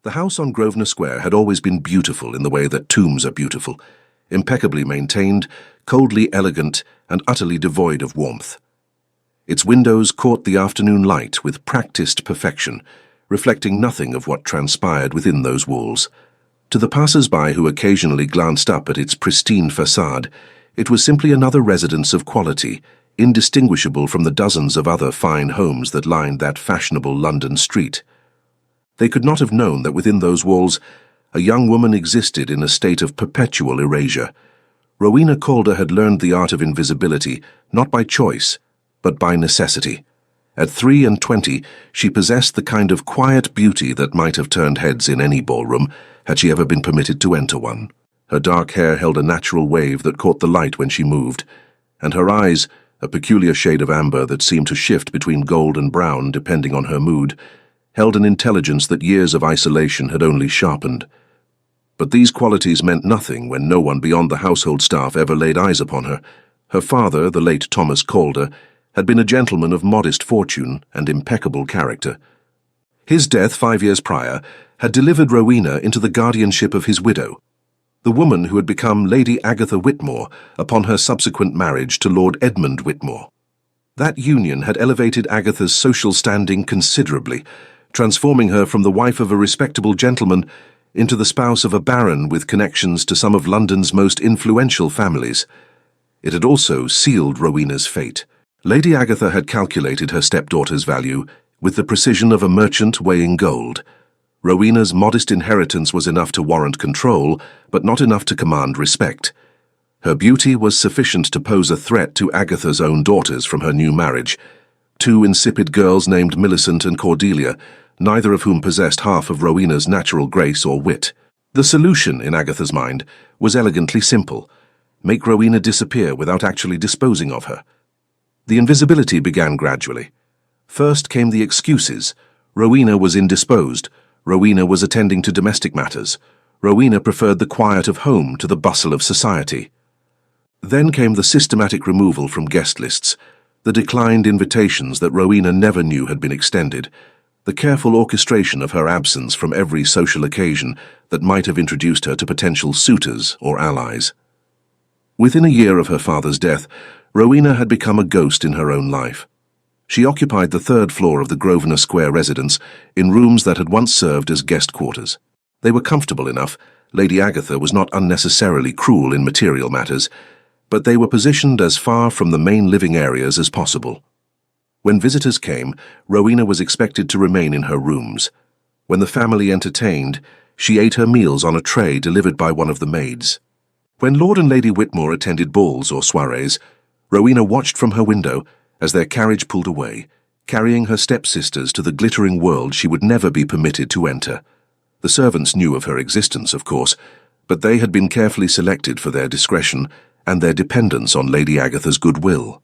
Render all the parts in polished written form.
The house on Grosvenor Square had always been beautiful in the way that tombs are beautiful, impeccably maintained, coldly elegant, and utterly devoid of warmth. Its windows caught the afternoon light with practiced perfection, reflecting nothing of what transpired within those walls. To the passers-by who occasionally glanced up at its pristine facade, it was simply another residence of quality, indistinguishable from the dozens of other fine homes that lined that fashionable London street. They could not have known that within those walls a young woman existed in a state of perpetual erasure. Rowena Calder had learned the art of invisibility, not by choice, but by necessity. At 23, she possessed the kind of quiet beauty that might have turned heads in any ballroom, had she ever been permitted to enter one. Her dark hair held a natural wave that caught the light when she moved, and her eyes, a peculiar shade of amber that seemed to shift between gold and brown depending on her mood, held an intelligence that years of isolation had only sharpened. But these qualities meant nothing when no one beyond the household staff ever laid eyes upon her. Her father, the late Thomas Calder, had been a gentleman of modest fortune and impeccable character. His death 5 years prior had delivered Rowena into the guardianship of his widow, the woman who had become Lady Agatha Whitmore upon her subsequent marriage to Lord Edmund Whitmore. That union had elevated Agatha's social standing considerably, transforming her from the wife of a respectable gentleman into the spouse of a baron with connections to some of London's most influential families. It had also sealed Rowena's fate. Lady Agatha had calculated her stepdaughter's value with the precision of a merchant weighing gold. Rowena's modest inheritance was enough to warrant control, but not enough to command respect. Her beauty was sufficient to pose a threat to Agatha's own daughters from her new marriage, two insipid girls named Millicent and Cordelia, neither of whom possessed half of Rowena's natural grace or wit. The solution, in Agatha's mind, was elegantly simple: make Rowena disappear without actually disposing of her. The invisibility began gradually. First came the excuses. Rowena was indisposed. Rowena was attending to domestic matters. Rowena preferred the quiet of home to the bustle of society. Then came the systematic removal from guest lists, the declined invitations that Rowena never knew had been extended, the careful orchestration of her absence from every social occasion that might have introduced her to potential suitors or allies. Within a year of her father's death, Rowena had become a ghost in her own life. She occupied the 3rd floor of the Grosvenor Square residence in rooms that had once served as guest quarters. They were comfortable enough. Lady Agatha was not unnecessarily cruel in material matters, but they were positioned as far from the main living areas as possible. When visitors came, Rowena was expected to remain in her rooms. When the family entertained, she ate her meals on a tray delivered by one of the maids. When Lord and Lady Whitmore attended balls or soirees, Rowena watched from her window as their carriage pulled away, carrying her stepsisters to the glittering world she would never be permitted to enter. The servants knew of her existence, of course, but they had been carefully selected for their discretion and their dependence on Lady Agatha's goodwill.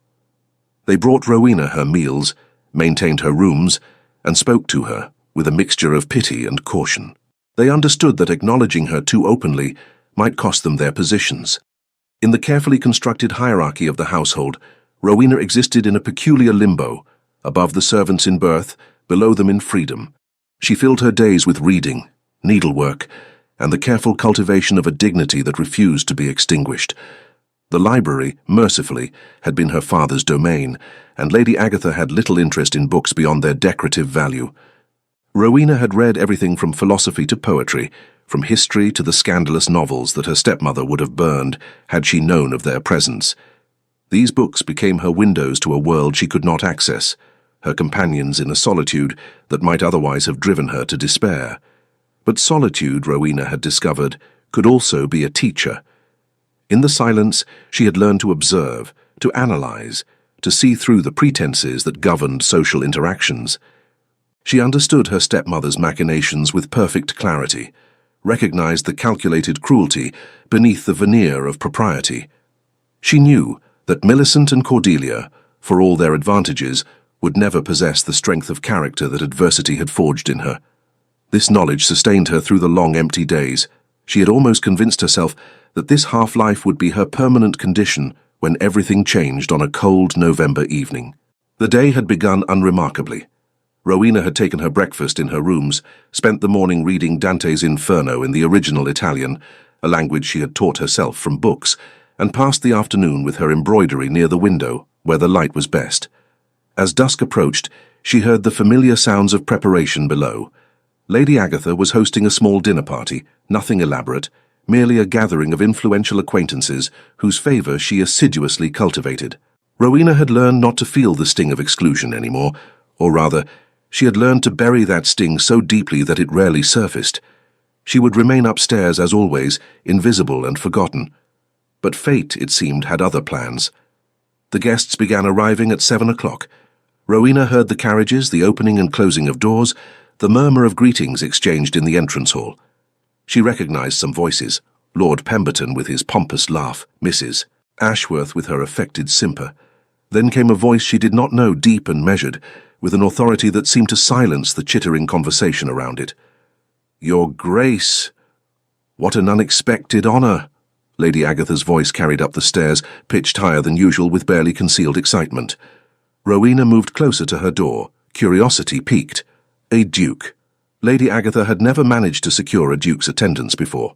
They brought Rowena her meals, maintained her rooms, and spoke to her with a mixture of pity and caution. They understood that acknowledging her too openly might cost them their positions. In the carefully constructed hierarchy of the household, Rowena existed in a peculiar limbo, above the servants in birth, below them in freedom. She filled her days with reading, needlework, and the careful cultivation of a dignity that refused to be extinguished. The library, mercifully, had been her father's domain, and Lady Agatha had little interest in books beyond their decorative value. Rowena had read everything from philosophy to poetry, from history to the scandalous novels that her stepmother would have burned had she known of their presence. These books became her windows to a world she could not access, her companions in a solitude that might otherwise have driven her to despair. But solitude, Rowena had discovered, could also be a teacher. In the silence, she had learned to observe, to analyze, to see through the pretenses that governed social interactions. She understood her stepmother's machinations with perfect clarity, recognized the calculated cruelty beneath the veneer of propriety. She knew that Millicent and Cordelia, for all their advantages, would never possess the strength of character that adversity had forged in her. This knowledge sustained her through the long, empty days. She had almost convinced herself that this half-life would be her permanent condition when everything changed on a cold November evening. The day had begun unremarkably. Rowena had taken her breakfast in her rooms, spent the morning reading Dante's Inferno in the original Italian, a language she had taught herself from books, and passed the afternoon with her embroidery near the window, where the light was best. As dusk approached, she heard the familiar sounds of preparation below. Lady Agatha was hosting a small dinner party, nothing elaborate, merely a gathering of influential acquaintances whose favour she assiduously cultivated. Rowena had learned not to feel the sting of exclusion anymore, or rather, she had learned to bury that sting so deeply that it rarely surfaced. She would remain upstairs as always, invisible and forgotten. But fate, it seemed, had other plans. The guests began arriving at 7 o'clock. Rowena heard the carriages, the opening and closing of doors, the murmur of greetings exchanged in the entrance hall. She recognized some voices: Lord Pemberton with his pompous laugh, Mrs. Ashworth with her affected simper. Then came a voice she did not know, deep and measured, with an authority that seemed to silence the chittering conversation around it. "Your Grace! What an unexpected honour!" Lady Agatha's voice carried up the stairs, pitched higher than usual with barely concealed excitement. Rowena moved closer to her door, curiosity piqued. A duke. Lady Agatha had never managed to secure a duke's attendance before.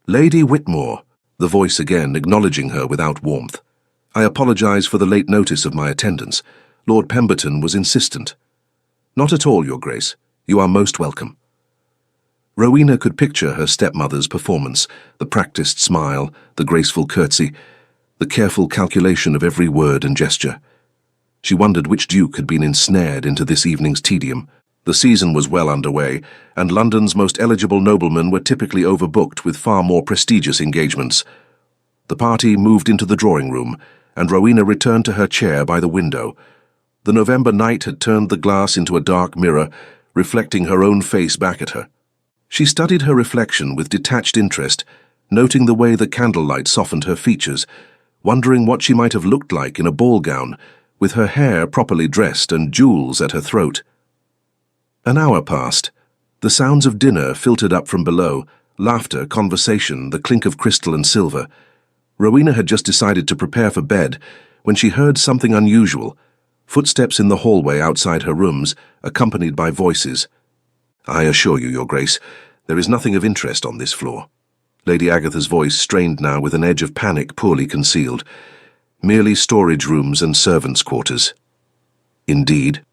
"Lady Whitmore," the voice again, acknowledging her without warmth. "I apologise for the late notice of my attendance. Lord Pemberton was insistent." "Not at all, Your Grace. You are most welcome." Rowena could picture her stepmother's performance, the practised smile, the graceful curtsy, the careful calculation of every word and gesture. She wondered which duke had been ensnared into this evening's tedium. The season was well underway, and London's most eligible noblemen were typically overbooked with far more prestigious engagements. The party moved into the drawing-room, and Rowena returned to her chair by the window. The November night had turned the glass into a dark mirror, reflecting her own face back at her. She studied her reflection with detached interest, noting the way the candlelight softened her features, wondering what she might have looked like in a ball gown, with her hair properly dressed and jewels at her throat. An hour passed. The sounds of dinner filtered up from below, laughter, conversation, the clink of crystal and silver. Rowena had just decided to prepare for bed when she heard something unusual: footsteps in the hallway outside her rooms, accompanied by voices. "I assure you, Your Grace, there is nothing of interest on this floor." Lady Agatha's voice strained now with an edge of panic poorly concealed. "Merely storage rooms and servants' quarters." "Indeed?"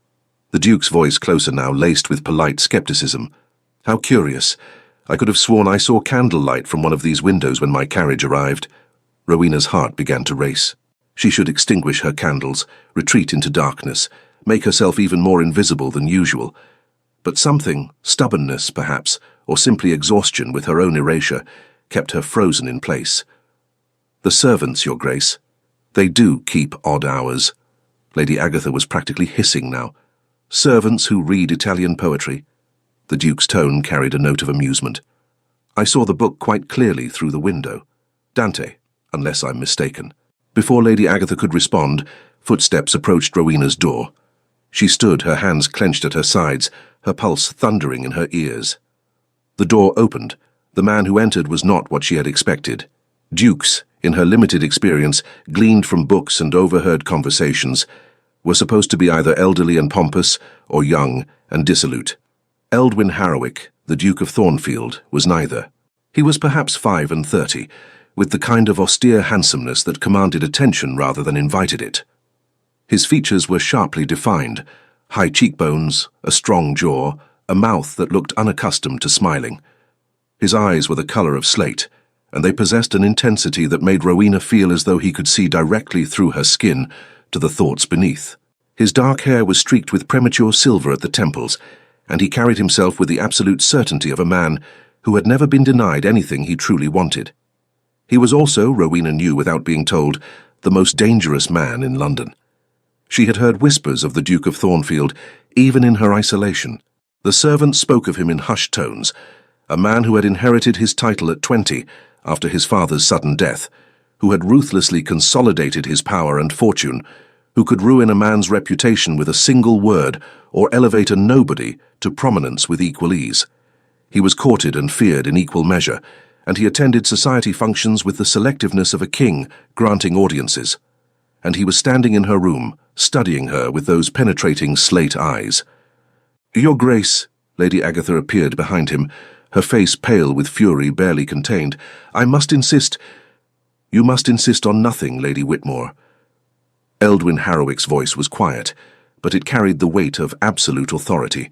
The Duke's voice, closer now, laced with polite skepticism. "How curious. I could have sworn I saw candlelight from one of these windows when my carriage arrived." Rowena's heart began to race. She should extinguish her candles, retreat into darkness, make herself even more invisible than usual. But something, stubbornness perhaps, or simply exhaustion with her own erasure, kept her frozen in place. "The servants, Your Grace. They do keep odd hours." Lady Agatha was practically hissing now. "Servants who read Italian poetry." The Duke's tone carried a note of amusement. "I saw the book quite clearly through the window. Dante, unless I'm mistaken." Before Lady Agatha could respond, footsteps approached Rowena's door. She stood, her hands clenched at her sides, her pulse thundering in her ears. The door opened. The man who entered was not what she had expected. Dukes, in her limited experience, gleaned from books and overheard conversations, were supposed to be either elderly and pompous or young and dissolute. Eldwin Harrowick, the Duke of Thornfield, was neither. He was perhaps 35, with the kind of austere handsomeness that commanded attention rather than invited it. His features were sharply defined: high cheekbones, a strong jaw, a mouth that looked unaccustomed to smiling. His eyes were the colour of slate, and they possessed an intensity that made Rowena feel as though he could see directly through her skin to the thoughts beneath. His dark hair was streaked with premature silver at the temples, and he carried himself with the absolute certainty of a man who had never been denied anything he truly wanted. He was also, Rowena knew without being told, the most dangerous man in London. She had heard whispers of the Duke of Thornfield, even in her isolation. The servants spoke of him in hushed tones, a man who had inherited his title at 20, after his father's sudden death, who had ruthlessly consolidated his power and fortune, who could ruin a man's reputation with a single word or elevate a nobody to prominence with equal ease. He was courted and feared in equal measure, and he attended society functions with the selectiveness of a king granting audiences. And he was standing in her room, studying her with those penetrating slate eyes. Your Grace, Lady Agatha appeared behind him, her face pale with fury barely contained. I must insist— You must insist on nothing, Lady Whitmore. Eldwin Harrowick's voice was quiet, but it carried the weight of absolute authority.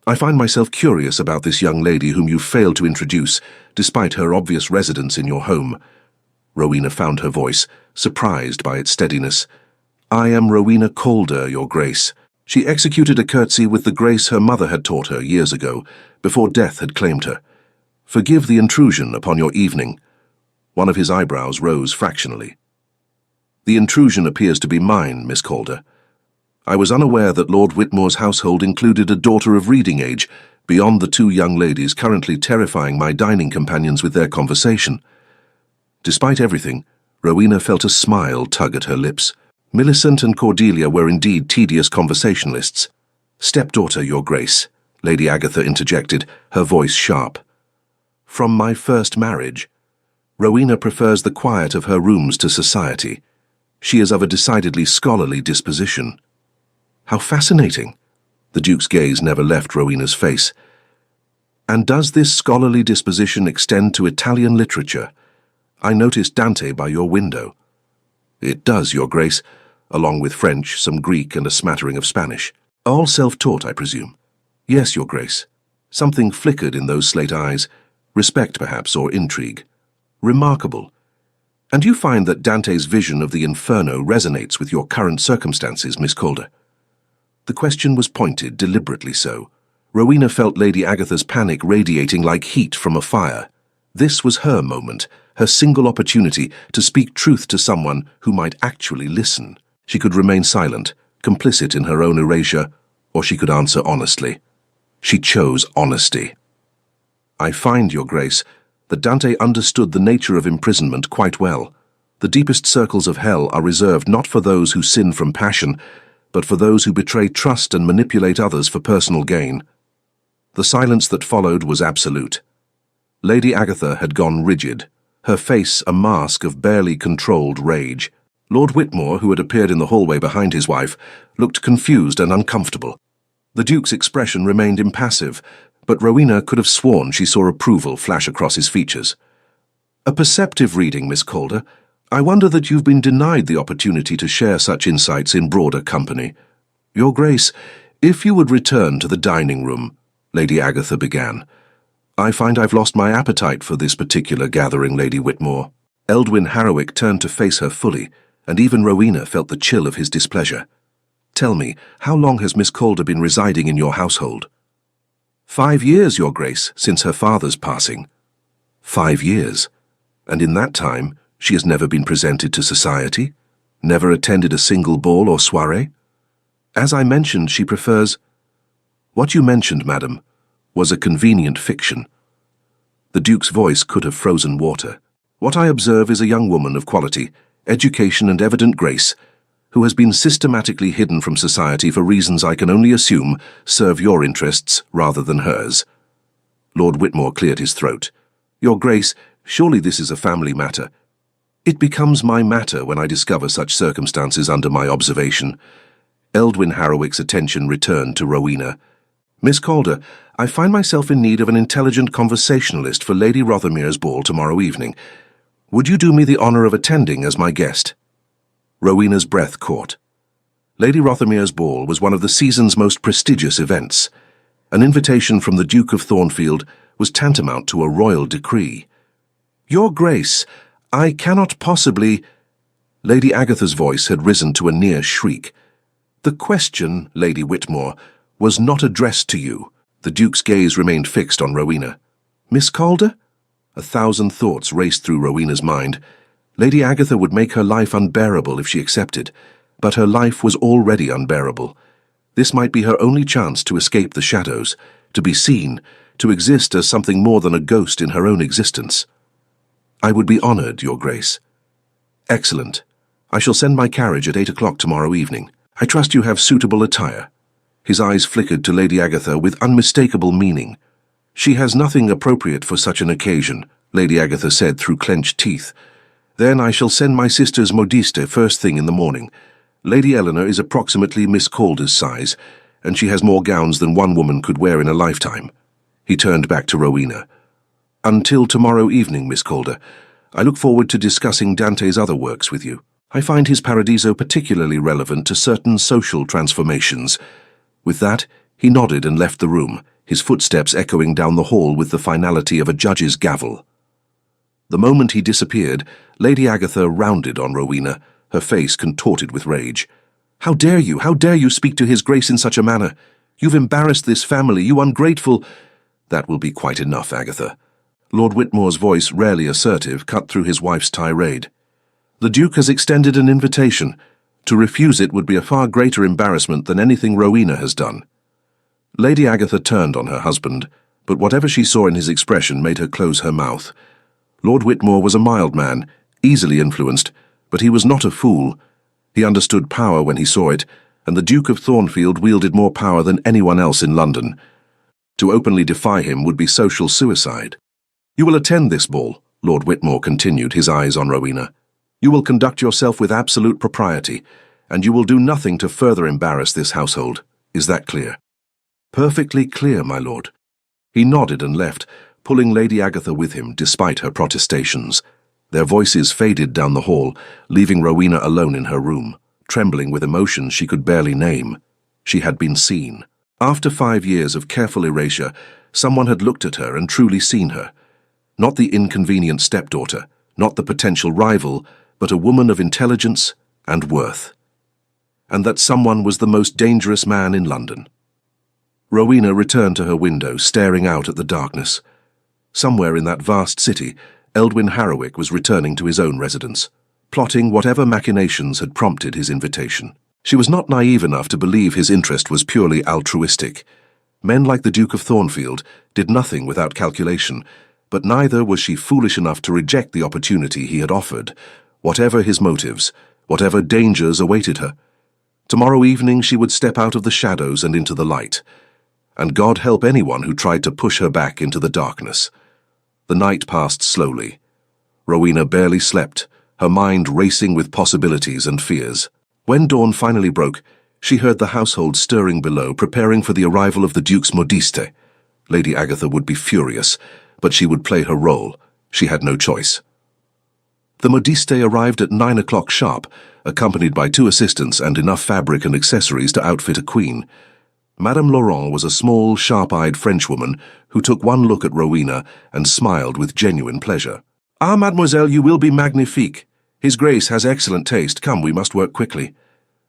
I find myself curious about this young lady whom you failed to introduce, despite her obvious residence in your home. Rowena found her voice, surprised by its steadiness. I am Rowena Calder, Your Grace. She executed a curtsy with the grace her mother had taught her years ago, before death had claimed her. Forgive the intrusion upon your evening. One of his eyebrows rose fractionally. The intrusion appears to be mine, Miss Calder. I was unaware that Lord Whitmore's household included a daughter of reading age, beyond the two young ladies currently terrifying my dining companions with their conversation. Despite everything, Rowena felt a smile tug at her lips. Millicent and Cordelia were indeed tedious conversationalists. Stepdaughter, Your Grace, Lady Agatha interjected, her voice sharp. From my first marriage. Rowena prefers the quiet of her rooms to society. She is of a decidedly scholarly disposition. How fascinating! The Duke's gaze never left Rowena's face. And does this scholarly disposition extend to Italian literature? I noticed Dante by your window. It does, Your Grace, along with French, some Greek, and a smattering of Spanish. All self-taught, I presume. Yes, Your Grace. Something flickered in those slate eyes. Respect, perhaps, or intrigue. Remarkable. And you find that Dante's vision of the Inferno resonates with your current circumstances, Miss Calder? The question was pointed, deliberately so. Rowena felt Lady Agatha's panic radiating like heat from a fire. This was her moment, her single opportunity to speak truth to someone who might actually listen. She could remain silent, complicit in her own erasure, or she could answer honestly. She chose honesty. I find, Your Grace, that Dante understood the nature of imprisonment quite well. The deepest circles of hell are reserved not for those who sin from passion, but for those who betray trust and manipulate others for personal gain. The silence that followed was absolute. Lady Agatha had gone rigid, her face a mask of barely controlled rage. Lord Whitmore, who had appeared in the hallway behind his wife, looked confused and uncomfortable. The Duke's expression remained impassive, but Rowena could have sworn she saw approval flash across his features. A perceptive reading, Miss Calder. I wonder that you've been denied the opportunity to share such insights in broader company. Your Grace, if you would return to the dining room, Lady Agatha began. I find I've lost my appetite for this particular gathering, Lady Whitmore. Eldwin Harrowick turned to face her fully, and even Rowena felt the chill of his displeasure. Tell me, how long has Miss Calder been residing in your household? 5 years, Your Grace, since her father's passing. 5 years. And in that time, she has never been presented to society? Never attended a single ball or soirée? As I mentioned, she prefers— What you mentioned, madam, was a convenient fiction. The Duke's voice could have frozen water. What I observe is a young woman of quality, education and evident grace, who has been systematically hidden from society for reasons I can only assume serve your interests rather than hers. Lord Whitmore cleared his throat. Your Grace, surely this is a family matter. It becomes my matter when I discover such circumstances under my observation. Eldwin Harrowick's attention returned to Rowena. Miss Calder, I find myself in need of an intelligent conversationalist for Lady Rothermere's ball tomorrow evening. Would you do me the honour of attending as my guest? Rowena's breath caught. Lady Rothermere's ball was one of the season's most prestigious events. An invitation from the Duke of Thornfield was tantamount to a royal decree. Your Grace, I cannot possibly— Lady Agatha's voice had risen to a near shriek. The question, Lady Whitmore, was not addressed to you. The Duke's gaze remained fixed on Rowena. Miss Calder? 1,000 thoughts raced through Rowena's mind. Lady Agatha would make her life unbearable if she accepted, but her life was already unbearable. This might be her only chance to escape the shadows, to be seen, to exist as something more than a ghost in her own existence. I would be honoured, Your Grace. Excellent. I shall send my carriage at 8 o'clock tomorrow evening. I trust you have suitable attire. His eyes flickered to Lady Agatha with unmistakable meaning. She has nothing appropriate for such an occasion, Lady Agatha said through clenched teeth. Then I shall send my sister's modiste first thing in the morning. Lady Eleanor is approximately Miss Calder's size, and she has more gowns than one woman could wear in a lifetime. He turned back to Rowena. Until tomorrow evening, Miss Calder. I look forward to discussing Dante's other works with you. I find his Paradiso particularly relevant to certain social transformations. With that, he nodded and left the room, his footsteps echoing down the hall with the finality of a judge's gavel. The moment he disappeared, Lady Agatha rounded on Rowena, her face contorted with rage. "How dare you? How dare you speak to His Grace in such a manner? You've embarrassed this family, you ungrateful—" "That will be quite enough, Agatha." Lord Whitmore's voice, rarely assertive, cut through his wife's tirade. "The Duke has extended an invitation. To refuse it would be a far greater embarrassment than anything Rowena has done." Lady Agatha turned on her husband, but whatever she saw in his expression made her close her mouth. Lord Whitmore was a mild man, easily influenced, but he was not a fool. He understood power when he saw it, and the Duke of Thornfield wielded more power than anyone else in London. To openly defy him would be social suicide. "You will attend this ball," Lord Whitmore continued, his eyes on Rowena. "You will conduct yourself with absolute propriety, and you will do nothing to further embarrass this household. Is that clear?" "Perfectly clear, my lord." He nodded and left, pulling Lady Agatha with him despite her protestations. Their voices faded down the hall, leaving Rowena alone in her room, trembling with emotions she could barely name. She had been seen. After 5 years of careful erasure, someone had looked at her and truly seen her. Not the inconvenient stepdaughter, not the potential rival, but a woman of intelligence and worth. And that someone was the most dangerous man in London. Rowena returned to her window, staring out at the darkness. Somewhere in that vast city, Eldwin Harrowick was returning to his own residence, plotting whatever machinations had prompted his invitation. She was not naive enough to believe his interest was purely altruistic. Men like the Duke of Thornfield did nothing without calculation, but neither was she foolish enough to reject the opportunity he had offered, whatever his motives, whatever dangers awaited her. Tomorrow evening she would step out of the shadows and into the light, and God help anyone who tried to push her back into the darkness. The night passed slowly. Rowena barely slept, her mind racing with possibilities and fears. When dawn finally broke, she heard the household stirring below, preparing for the arrival of the Duke's modiste. Lady Agatha would be furious, but she would play her role. She had no choice. The modiste arrived at 9 o'clock sharp, accompanied by 2 assistants and enough fabric and accessories to outfit a queen. Madame Laurent was a small, sharp-eyed Frenchwoman who took one look at Rowena and smiled with genuine pleasure. "Ah, mademoiselle, you will be magnifique. His Grace has excellent taste. Come, we must work quickly."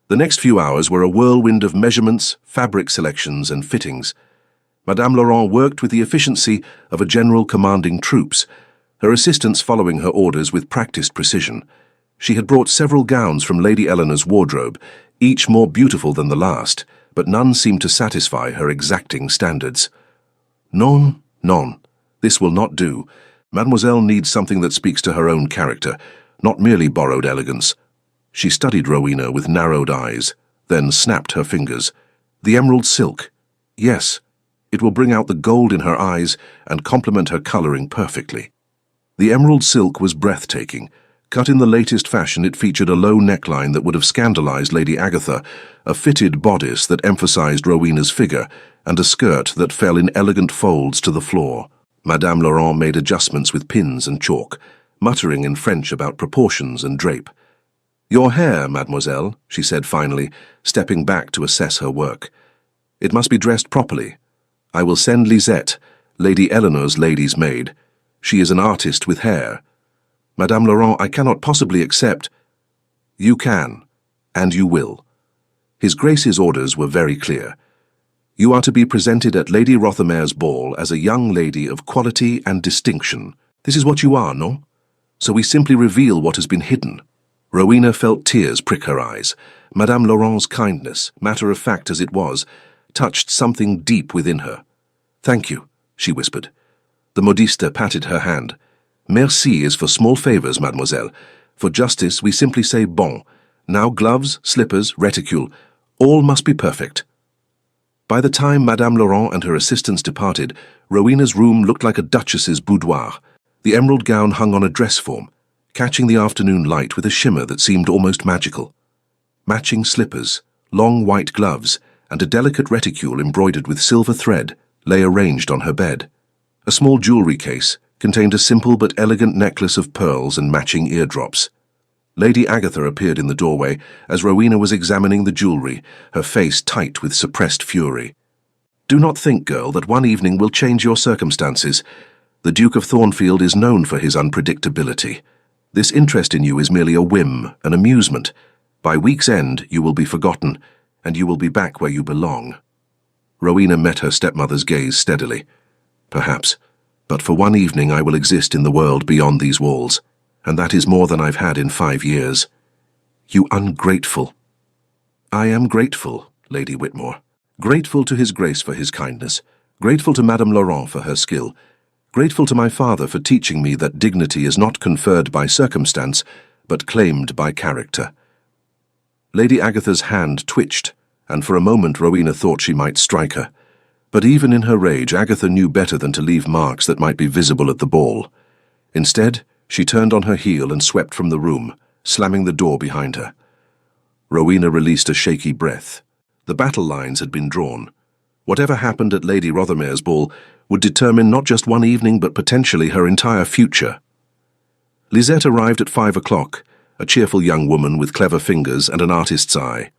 The next few hours were a whirlwind of measurements, fabric selections, and fittings. Madame Laurent worked with the efficiency of a general commanding troops, her assistants following her orders with practiced precision. She had brought several gowns from Lady Eleanor's wardrobe, each more beautiful than the last, but none seemed to satisfy her exacting standards. "Non, non, this will not do. Mademoiselle needs something that speaks to her own character, not merely borrowed elegance." She studied Rowena with narrowed eyes, then snapped her fingers. "The emerald silk. Yes, it will bring out the gold in her eyes and complement her coloring perfectly." The emerald silk was breathtaking. Cut in the latest fashion, it featured a low neckline that would have scandalized Lady Agatha, a fitted bodice that emphasized Rowena's figure, and a skirt that fell in elegant folds to the floor. Madame Laurent made adjustments with pins and chalk, muttering in French about proportions and drape. "Your hair, mademoiselle," she said finally, stepping back to assess her work. "It must be dressed properly. I will send Lisette, Lady Eleanor's lady's maid. She is an artist with hair. Madame Laurent, I cannot possibly accept—" "You can, and you will." His Grace's orders were very clear. "You are to be presented at Lady Rothermere's ball as a young lady of quality and distinction. This is what you are, no? So we simply reveal what has been hidden." Rowena felt tears prick her eyes. Madame Laurent's kindness, matter-of-fact as it was, touched something deep within her. "Thank you," she whispered. The modiste patted her hand. "Merci is for small favors, mademoiselle. For justice, we simply say bon. Now gloves, slippers, reticule, all must be perfect." By the time Madame Laurent and her assistants departed, Rowena's room looked like a duchess's boudoir. The emerald gown hung on a dress form, catching the afternoon light with a shimmer that seemed almost magical. Matching slippers, long white gloves, and a delicate reticule embroidered with silver thread lay arranged on her bed. A small jewelry case contained a simple but elegant necklace of pearls and matching eardrops. Lady Agatha appeared in the doorway as Rowena was examining the jewelry, her face tight with suppressed fury. "Do not think, girl, that one evening will change your circumstances. The Duke of Thornfield is known for his unpredictability. This interest in you is merely a whim, an amusement. By week's end, you will be forgotten, and you will be back where you belong." Rowena met her stepmother's gaze steadily. "Perhaps, but for one evening I will exist in the world beyond these walls, and that is more than I've had in 5 years. You ungrateful." "I am grateful, Lady Whitmore. Grateful to His Grace for his kindness, grateful to Madame Laurent for her skill, grateful to my father for teaching me that dignity is not conferred by circumstance, but claimed by character." Lady Agatha's hand twitched, and for a moment Rowena thought she might strike her. But even in her rage, Agatha knew better than to leave marks that might be visible at the ball. Instead, she turned on her heel and swept from the room, slamming the door behind her. Rowena released a shaky breath. The battle lines had been drawn. Whatever happened at Lady Rothermere's ball would determine not just one evening but potentially her entire future. Lisette arrived at 5 o'clock, a cheerful young woman with clever fingers and an artist's eye.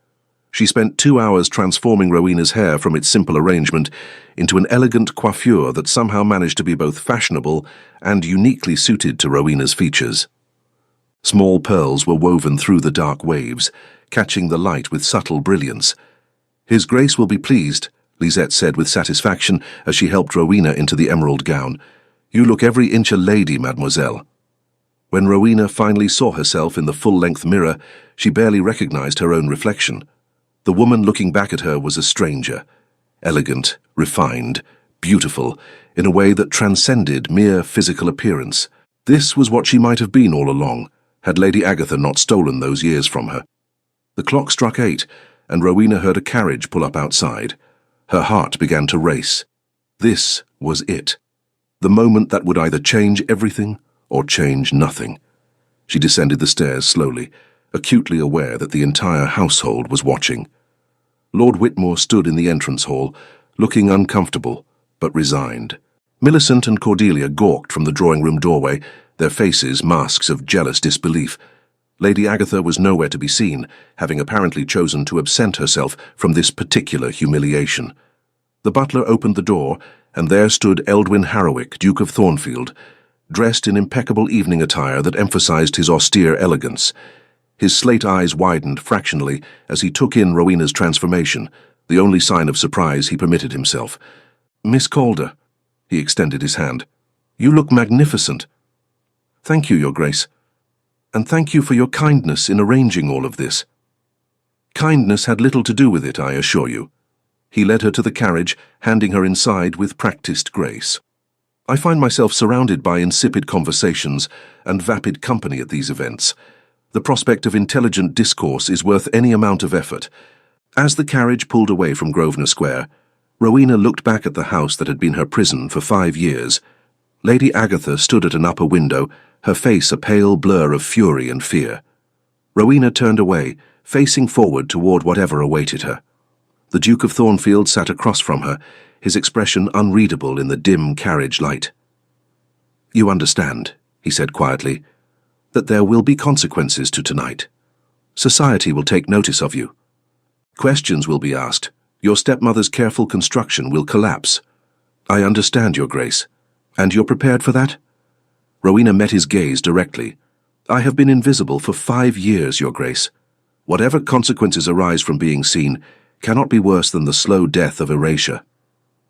She spent 2 hours transforming Rowena's hair from its simple arrangement into an elegant coiffure that somehow managed to be both fashionable and uniquely suited to Rowena's features. Small pearls were woven through the dark waves, catching the light with subtle brilliance. "His Grace will be pleased," Lisette said with satisfaction as she helped Rowena into the emerald gown. "You look every inch a lady, mademoiselle." When Rowena finally saw herself in the full-length mirror, she barely recognized her own reflection. The woman looking back at her was a stranger, elegant, refined, beautiful, in a way that transcended mere physical appearance. This was what she might have been all along, had Lady Agatha not stolen those years from her. The clock struck 8, and Rowena heard a carriage pull up outside. Her heart began to race. This was it. The moment that would either change everything or change nothing. She descended the stairs slowly, acutely aware that the entire household was watching. Lord Whitmore stood in the entrance hall, looking uncomfortable, but resigned. Millicent and Cordelia gawked from the drawing-room doorway, their faces masks of jealous disbelief. Lady Agatha was nowhere to be seen, having apparently chosen to absent herself from this particular humiliation. The butler opened the door, and there stood Eldwin Harrowick, Duke of Thornfield, dressed in impeccable evening attire that emphasized his austere elegance. His slate eyes widened fractionally as he took in Rowena's transformation, the only sign of surprise he permitted himself. "Miss Calder," he extended his hand. "You look magnificent." "Thank you, Your Grace. And thank you for your kindness in arranging all of this." "Kindness had little to do with it, I assure you." He led her to the carriage, handing her inside with practiced grace. "I find myself surrounded by insipid conversations and vapid company at these events. The prospect of intelligent discourse is worth any amount of effort." As the carriage pulled away from Grosvenor Square, Rowena looked back at the house that had been her prison for 5 years. Lady Agatha stood at an upper window, her face a pale blur of fury and fear. Rowena turned away, facing forward toward whatever awaited her. The Duke of Thornfield sat across from her, his expression unreadable in the dim carriage light. "You understand," he said quietly, "that there will be consequences to tonight. Society will take notice of you. Questions will be asked. Your stepmother's careful construction will collapse. I understand, Your Grace. And you're prepared for that?" Rowena met his gaze directly. "I have been invisible for 5 years, Your Grace. Whatever consequences arise from being seen cannot be worse than the slow death of erasure."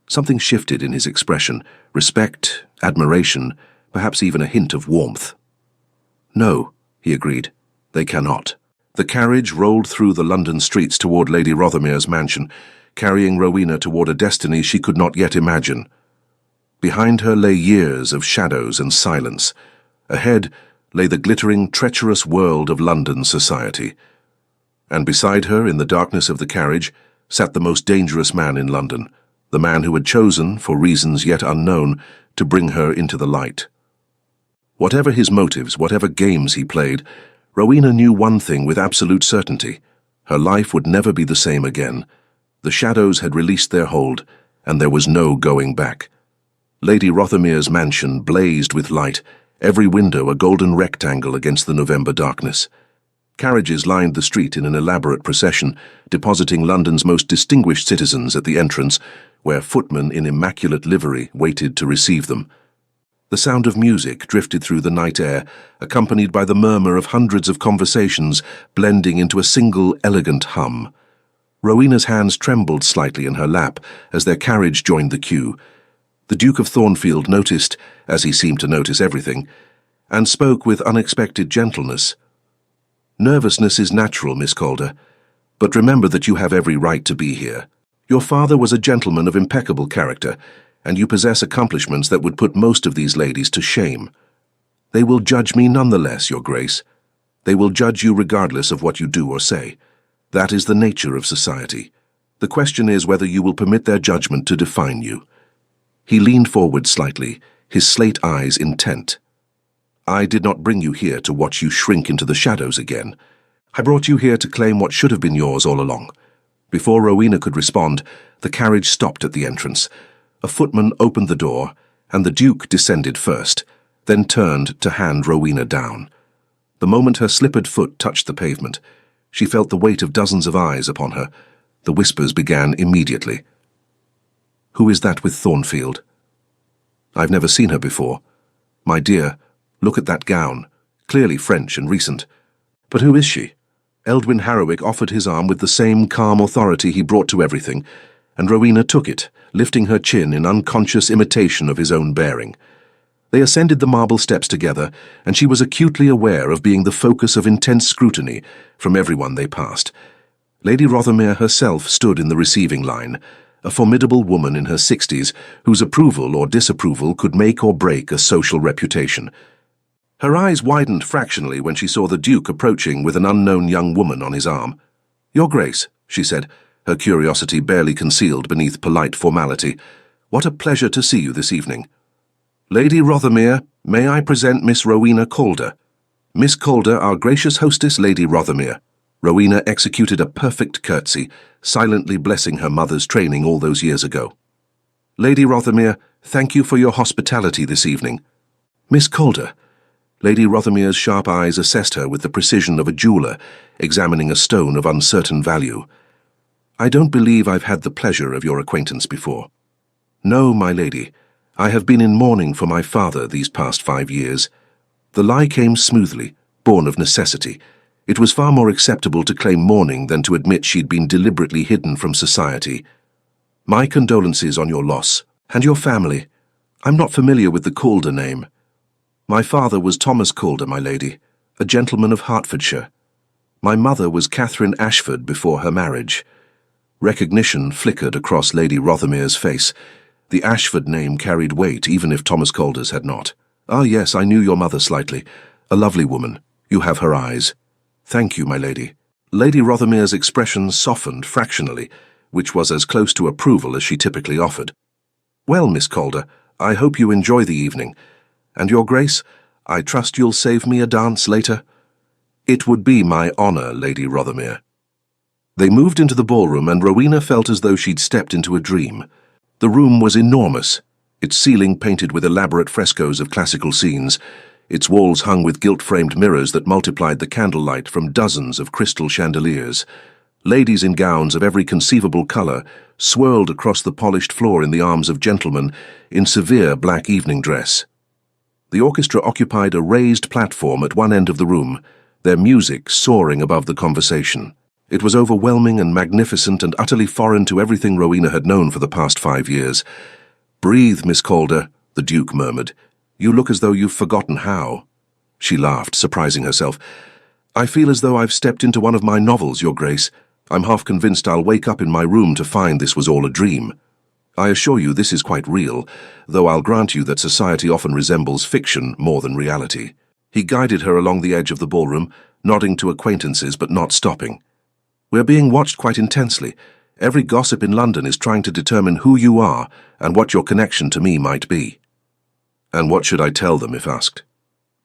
Something shifted in his expression, respect, admiration, perhaps even a hint of warmth. "No," he agreed, "they cannot." The carriage rolled through the London streets toward Lady Rothermere's mansion, carrying Rowena toward a destiny she could not yet imagine. Behind her lay years of shadows and silence. Ahead lay the glittering, treacherous world of London society. And beside her, in the darkness of the carriage, sat the most dangerous man in London, the man who had chosen, for reasons yet unknown, to bring her into the light. Whatever his motives, whatever games he played, Rowena knew one thing with absolute certainty. Her life would never be the same again. The shadows had released their hold, and there was no going back. Lady Rothermere's mansion blazed with light, every window a golden rectangle against the November darkness. Carriages lined the street in an elaborate procession, depositing London's most distinguished citizens at the entrance, where footmen in immaculate livery waited to receive them. The sound of music drifted through the night air, accompanied by the murmur of hundreds of conversations blending into a single elegant hum. Rowena's hands trembled slightly in her lap as their carriage joined the queue. The Duke of Thornfield noticed, as he seemed to notice everything, and spoke with unexpected gentleness. "Nervousness is natural, Miss Calder, but remember that you have every right to be here. Your father was a gentleman of impeccable character, and you possess accomplishments that would put most of these ladies to shame. They will judge me nonetheless, Your Grace. They will judge you regardless of what you do or say. That is the nature of society. The question is whether you will permit their judgment to define you." He leaned forward slightly, his slate eyes intent. "I did not bring you here to watch you shrink into the shadows again. I brought you here to claim what should have been yours all along." Before Rowena could respond, the carriage stopped at the entrance. A footman opened the door, and the Duke descended first, then turned to hand Rowena down. The moment her slippered foot touched the pavement, she felt the weight of dozens of eyes upon her. The whispers began immediately. "Who is that with Thornfield?" "I've never seen her before." "My dear, look at that gown, clearly French and recent." "But who is she?" Eldwin Harrowick offered his arm with the same calm authority he brought to everything, and Rowena took it, lifting her chin in unconscious imitation of his own bearing. They ascended the marble steps together, and she was acutely aware of being the focus of intense scrutiny from everyone they passed. Lady Rothermere herself stood in the receiving line, a formidable woman in her 60s whose approval or disapproval could make or break a social reputation. Her eyes widened fractionally when she saw the Duke approaching with an unknown young woman on his arm. "Your Grace," she said, her curiosity barely concealed beneath polite formality, "what a pleasure to see you this evening. Lady Rothermere, may I present Miss Rowena Calder? Miss Calder, our gracious hostess, Lady Rothermere." Rowena executed a perfect curtsy, silently blessing her mother's training all those years ago. "Lady Rothermere, thank you for your hospitality this evening." "Miss Calder." Lady Rothermere's sharp eyes assessed her with the precision of a jeweller examining a stone of uncertain value. "I don't believe I've had the pleasure of your acquaintance before." "No, my lady. I have been in mourning for my father these past 5 years." The lie came smoothly, born of necessity. It was far more acceptable to claim mourning than to admit she'd been deliberately hidden from society. "My condolences on your loss. And your family. I'm not familiar with the Calder name." "My father was Thomas Calder, my lady, a gentleman of Hertfordshire. My mother was Catherine Ashford before her marriage." Recognition flickered across Lady Rothermere's face. The Ashford name carried weight, even if Thomas Calder's had not. "Ah, yes, I knew your mother slightly. A lovely woman. You have her eyes." "Thank you, my lady." Lady Rothermere's expression softened fractionally, which was as close to approval as she typically offered. "Well, Miss Calder, I hope you enjoy the evening. And Your Grace, I trust you'll save me a dance later?" "It would be my honour, Lady Rothermere." They moved into the ballroom, and Rowena felt as though she'd stepped into a dream. The room was enormous, its ceiling painted with elaborate frescoes of classical scenes, its walls hung with gilt-framed mirrors that multiplied the candlelight from dozens of crystal chandeliers. Ladies in gowns of every conceivable colour swirled across the polished floor in the arms of gentlemen in severe black evening dress. The orchestra occupied a raised platform at one end of the room, their music soaring above the conversation. It was overwhelming and magnificent and utterly foreign to everything Rowena had known for the past 5 years. "Breathe, Miss Calder," the Duke murmured. "You look as though you've forgotten how." She laughed, surprising herself. "I feel as though I've stepped into one of my novels, Your Grace. I'm half convinced I'll wake up in my room to find this was all a dream. I assure you this is quite real, though I'll grant you that society often resembles fiction more than reality." He guided her along the edge of the ballroom, nodding to acquaintances but not stopping. "We're being watched quite intensely. Every gossip in London is trying to determine who you are and what your connection to me might be." "And what should I tell them if asked?"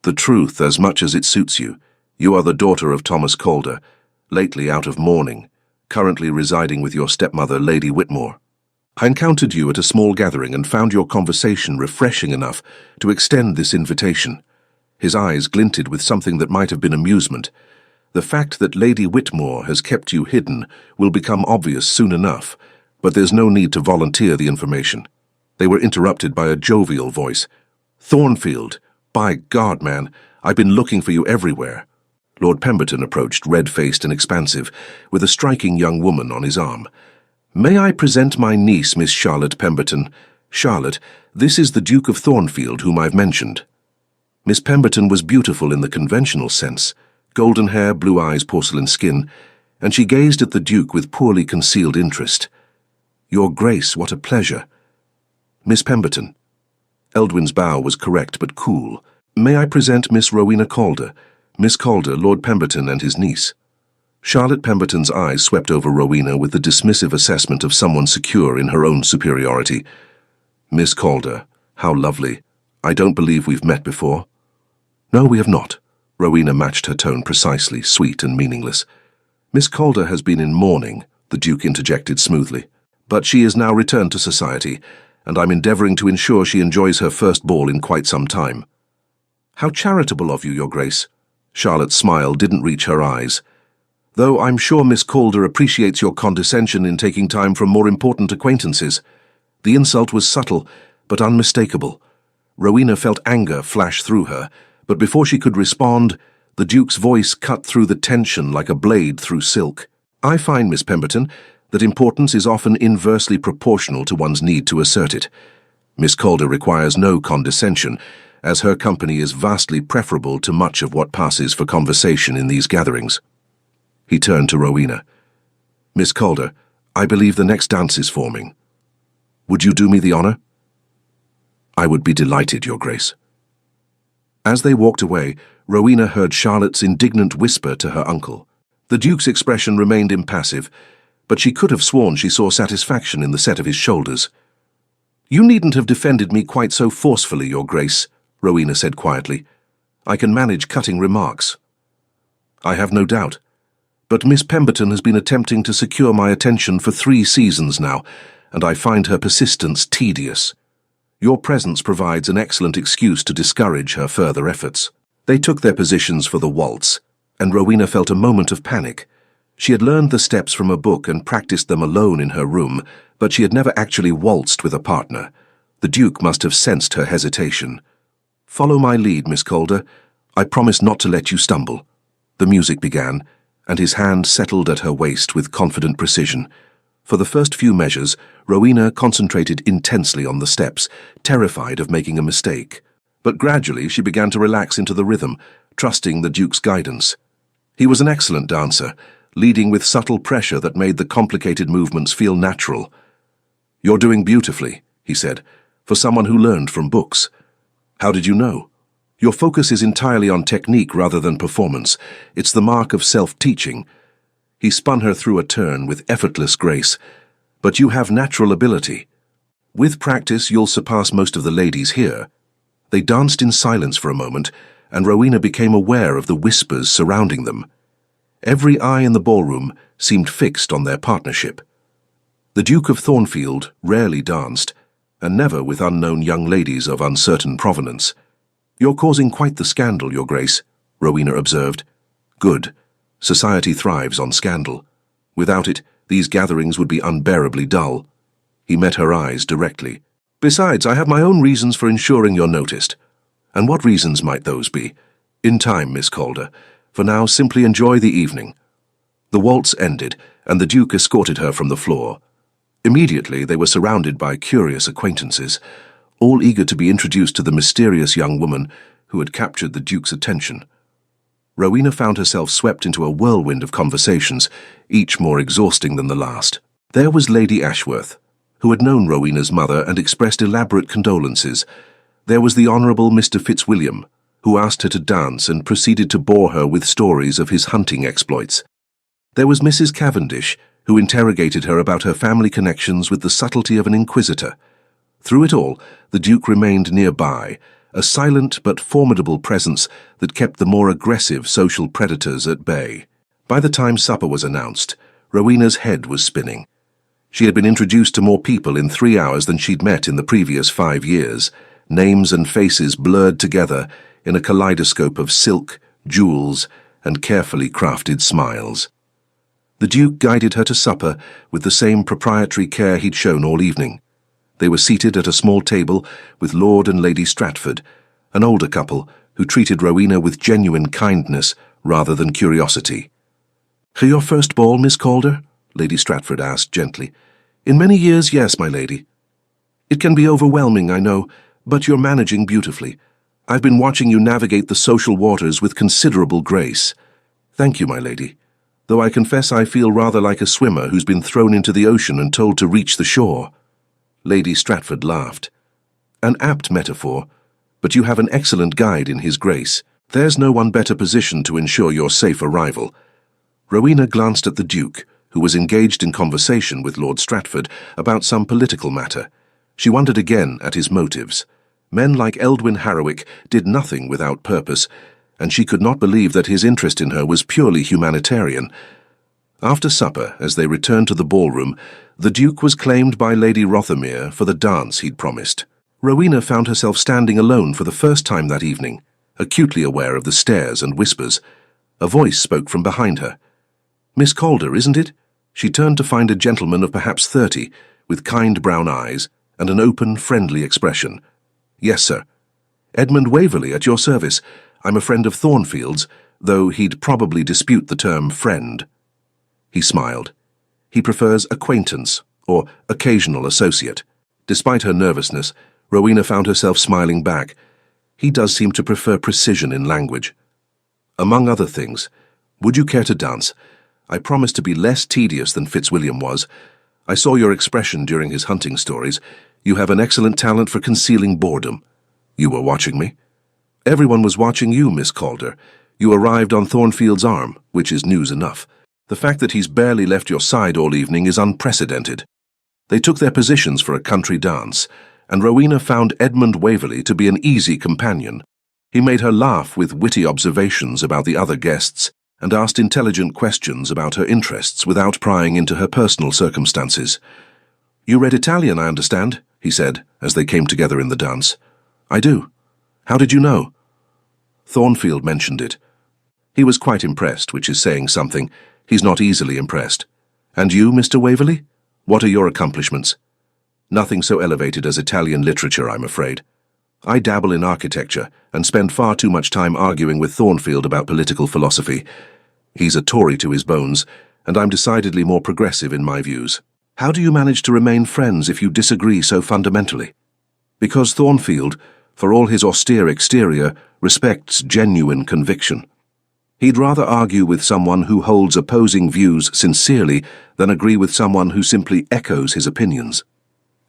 "The truth, as much as it suits you. You are the daughter of Thomas Calder, lately out of mourning. currently residing with your stepmother, Lady Whitmore. I encountered you at a small gathering and found your conversation refreshing enough to extend this invitation." His eyes glinted with something that might have been amusement. "The fact that Lady Whitmore has kept you hidden will become obvious soon enough, but there's no need to volunteer the information." They were interrupted by a jovial voice. "Thornfield! By God, man, I've been looking for you everywhere." Lord Pemberton approached, red-faced and expansive, with a striking young woman on his arm. "May I present my niece, Miss Charlotte Pemberton? Charlotte, this is the Duke of Thornfield, whom I've mentioned." Miss Pemberton was beautiful in the conventional sense, golden hair, blue eyes, porcelain skin, and she gazed at the Duke with poorly concealed interest. "Your Grace, what a pleasure." "Miss Pemberton." Eldwin's bow was correct but cool. "May I present Miss Rowena Calder? Miss Calder, Lord Pemberton and his niece." Charlotte Pemberton's eyes swept over Rowena with the dismissive assessment of someone secure in her own superiority. "Miss Calder, how lovely. I don't believe we've met before." "No, we have not." Rowena matched her tone precisely, sweet and meaningless. "Miss Calder has been in mourning," the Duke interjected smoothly. "But she is now returned to society, and I'm endeavouring to ensure she enjoys her first ball in quite some time." "How charitable of you, Your Grace." Charlotte's smile didn't reach her eyes. "Though I'm sure Miss Calder appreciates your condescension in taking time from more important acquaintances." The insult was subtle, but unmistakable. Rowena felt anger flash through her, but before she could respond, the Duke's voice cut through the tension like a blade through silk. "I find, Miss Pemberton, that importance is often inversely proportional to one's need to assert it. Miss Calder requires no condescension, as her company is vastly preferable to much of what passes for conversation in these gatherings." He turned to Rowena. "Miss Calder, I believe the next dance is forming. Would you do me the honour?" "I would be delighted, Your Grace." As they walked away, Rowena heard Charlotte's indignant whisper to her uncle. The Duke's expression remained impassive, but she could have sworn she saw satisfaction in the set of his shoulders. "You needn't have defended me quite so forcefully, Your Grace," Rowena said quietly. "I can manage cutting remarks." "I have no doubt. But Miss Pemberton has been attempting to secure my attention for 3 seasons now, and I find her persistence tedious. Your presence provides an excellent excuse to discourage her further efforts." They took their positions for the waltz, and Rowena felt a moment of panic. She had learned the steps from a book and practiced them alone in her room, but she had never actually waltzed with a partner. The Duke must have sensed her hesitation. "Follow my lead, Miss Calder. I promise not to let you stumble." The music began, and his hand settled at her waist with confident precision. For the first few measures, Rowena concentrated intensely on the steps, terrified of making a mistake. But gradually she began to relax into the rhythm, trusting the Duke's guidance. He was an excellent dancer, leading with subtle pressure that made the complicated movements feel natural. "You're doing beautifully," he said, "for someone who learned from books." "How did you know?" "Your focus is entirely on technique rather than performance. It's the mark of self-teaching." He spun her through a turn with effortless grace. "But you have natural ability. With practice, you'll surpass most of the ladies here." They danced in silence for a moment, and Rowena became aware of the whispers surrounding them. Every eye in the ballroom seemed fixed on their partnership. The Duke of Thornfield rarely danced, and never with unknown young ladies of uncertain provenance. "You're causing quite the scandal, Your Grace," Rowena observed. "Good. Society thrives on scandal. Without it, these gatherings would be unbearably dull." He met her eyes directly. "Besides, I have my own reasons for ensuring you're noticed." "And what reasons might those be?" "In time, Miss Calder. For now, simply enjoy the evening." The waltz ended, and the Duke escorted her from the floor. Immediately, they were surrounded by curious acquaintances, all eager to be introduced to the mysterious young woman who had captured the Duke's attention. Rowena found herself swept into a whirlwind of conversations, each more exhausting than the last. There was Lady Ashworth, who had known Rowena's mother and expressed elaborate condolences. There was the Honourable Mr. Fitzwilliam, who asked her to dance and proceeded to bore her with stories of his hunting exploits. There was Mrs. Cavendish, who interrogated her about her family connections with the subtlety of an inquisitor. Through it all, the Duke remained nearby, a silent but formidable presence that kept the more aggressive social predators at bay. By the time supper was announced, Rowena's head was spinning. She had been introduced to more people in 3 hours than she'd met in the previous 5 years, names and faces blurred together in a kaleidoscope of silk, jewels, and carefully crafted smiles. The Duke guided her to supper with the same proprietary care he'd shown all evening. They were seated at a small table with Lord and Lady Stratford, an older couple who treated Rowena with genuine kindness rather than curiosity. "For your first ball, Miss Calder?" Lady Stratford asked gently. "In many years, yes, my lady. It can be overwhelming, I know, but you're managing beautifully. I've been watching you navigate the social waters with considerable grace. Thank you, my lady, though I confess I feel rather like a swimmer who's been thrown into the ocean and told to reach the shore." Lady Stratford laughed. "An apt metaphor, but you have an excellent guide in his grace. There's no one better positioned to ensure your safe arrival." Rowena glanced at the Duke, who was engaged in conversation with Lord Stratford about some political matter. She wondered again at his motives. Men like Eldwin Harrowick did nothing without purpose, and she could not believe that his interest in her was purely humanitarian. After supper, as they returned to the ballroom, the Duke was claimed by Lady Rothermere for the dance he'd promised. Rowena found herself standing alone for the first time that evening, acutely aware of the stares and whispers. A voice spoke from behind her. "Miss Calder, isn't it?" She turned to find a gentleman of perhaps 30, with kind brown eyes and an open, friendly expression. "Yes, sir." "Edmund Waverley, at your service. I'm a friend of Thornfield's, though he'd probably dispute the term friend." He smiled. "He prefers acquaintance, or occasional associate." Despite her nervousness, Rowena found herself smiling back. "He does seem to prefer precision in language." "Among other things, would you care to dance? I promise to be less tedious than Fitzwilliam was. I saw your expression during his hunting stories. You have an excellent talent for concealing boredom." "You were watching me?" "Everyone was watching you, Miss Calder. You arrived on Thornfield's arm, which is news enough. The fact that he's barely left your side all evening is unprecedented." They took their positions for a country dance, and Rowena found Edmund Waverley to be an easy companion. He made her laugh with witty observations about the other guests, and asked intelligent questions about her interests without prying into her personal circumstances. "You read Italian, I understand," he said, as they came together in the dance. "I do. How did you know?" "Thornfield mentioned it. He was quite impressed, which is saying something. He's not easily impressed. And you, Mr. Waverley? What are your accomplishments?" "Nothing so elevated as Italian literature, I'm afraid. I dabble in architecture and spend far too much time arguing with Thornfield about political philosophy. He's a Tory to his bones, and I'm decidedly more progressive in my views." "How do you manage to remain friends if you disagree so fundamentally?" "Because Thornfield, for all his austere exterior, respects genuine conviction. He'd rather argue with someone who holds opposing views sincerely than agree with someone who simply echoes his opinions."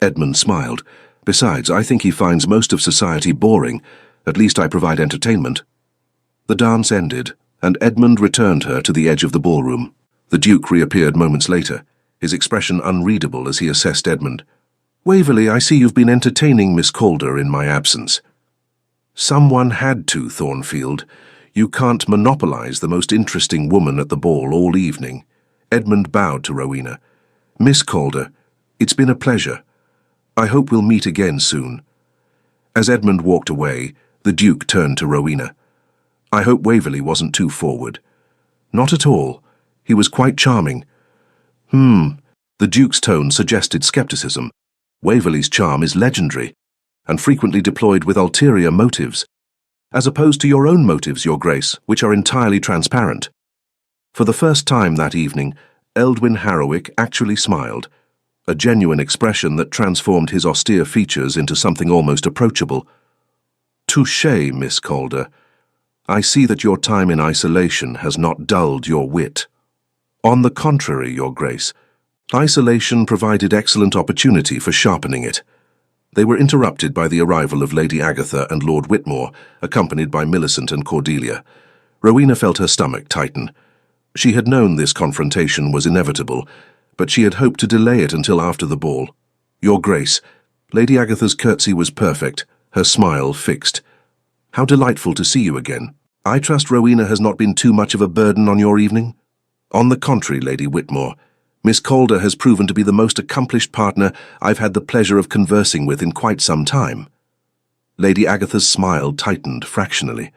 Edmund smiled. "Besides, I think he finds most of society boring. At least I provide entertainment." The dance ended, and Edmund returned her to the edge of the ballroom. The Duke reappeared moments later, his expression unreadable as he assessed Edmund. "Waverley, I see you've been entertaining Miss Calder in my absence." "Someone had to, Thornfield. You can't monopolize the most interesting woman at the ball all evening." Edmund bowed to Rowena. "Miss Calder, it's been a pleasure. I hope we'll meet again soon." As Edmund walked away, the Duke turned to Rowena. "I hope Waverley wasn't too forward." "Not at all. He was quite charming." The Duke's tone suggested skepticism. "Waverley's charm is legendary, and frequently deployed with ulterior motives, as opposed to your own motives, Your Grace, which are entirely transparent." For the first time that evening, Eldwin Harrowick actually smiled, a genuine expression that transformed his austere features into something almost approachable. "Touché, Miss Calder. I see that your time in isolation has not dulled your wit." "On the contrary, Your Grace. Isolation provided excellent opportunity for sharpening it." They were interrupted by the arrival of Lady Agatha and Lord Whitmore, accompanied by Millicent and Cordelia. Rowena felt her stomach tighten. She had known this confrontation was inevitable, but she had hoped to delay it until after the ball. "Your Grace." Lady Agatha's curtsy was perfect, her smile fixed. "How delightful to see you again. I trust Rowena has not been too much of a burden on your evening?" "On the contrary, Lady Whitmore. Miss Calder has proven to be the most accomplished partner I've had the pleasure of conversing with in quite some time." Lady Agatha's smile tightened fractionally.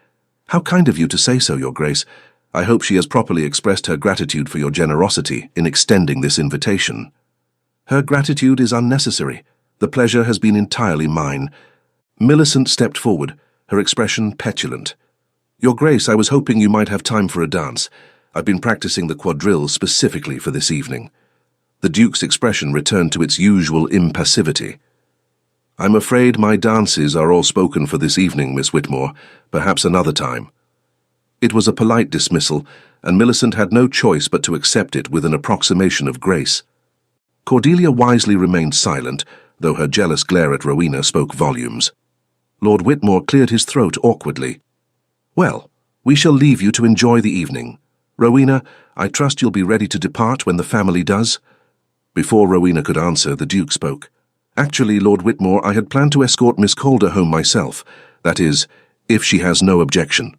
"How kind of you to say so, Your Grace. I hope she has properly expressed her gratitude for your generosity in extending this invitation." "Her gratitude is unnecessary. The pleasure has been entirely mine." Millicent stepped forward, her expression petulant. "Your Grace, I was hoping you might have time for a dance. I've been practicing the quadrille specifically for this evening." The Duke's expression returned to its usual impassivity. "I'm afraid my dances are all spoken for this evening, Miss Whitmore. Perhaps another time." It was a polite dismissal, and Millicent had no choice but to accept it with an approximation of grace. Cordelia wisely remained silent, though her jealous glare at Rowena spoke volumes. Lord Whitmore cleared his throat awkwardly. "Well, we shall leave you to enjoy the evening. Rowena, I trust you'll be ready to depart when the family does?" Before Rowena could answer, the Duke spoke. "Actually, Lord Whitmore, I had planned to escort Miss Calder home myself. That is, if she has no objection."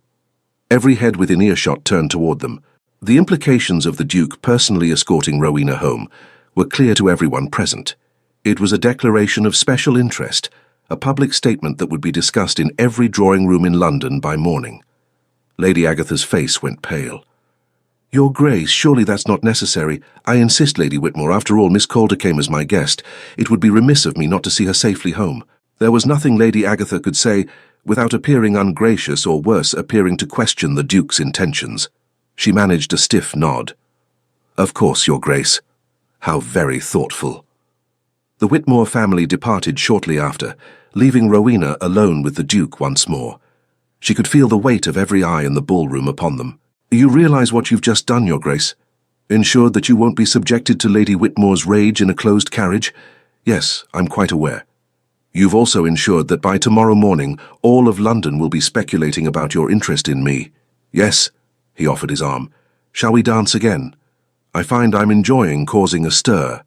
Every head within earshot turned toward them. The implications of the Duke personally escorting Rowena home were clear to everyone present. It was a declaration of special interest, a public statement that would be discussed in every drawing room in London by morning. Lady Agatha's face went pale. "Your Grace, surely that's not necessary. I insist, Lady Whitmore. After all, Miss Calder came as my guest. It would be remiss of me not to see her safely home." There was nothing Lady Agatha could say without appearing ungracious or worse, appearing to question the Duke's intentions. She managed a stiff nod. "Of course, Your Grace. How very thoughtful." The Whitmore family departed shortly after, leaving Rowena alone with the Duke once more. She could feel the weight of every eye in the ballroom upon them. "You realize what you've just done, Your Grace? Ensured that you won't be subjected to Lady Whitmore's rage in a closed carriage?" "Yes, I'm quite aware." "You've also ensured that by tomorrow morning all of London will be speculating about your interest in me." "Yes." He offered his arm. "Shall we dance again? I find I'm enjoying causing a stir."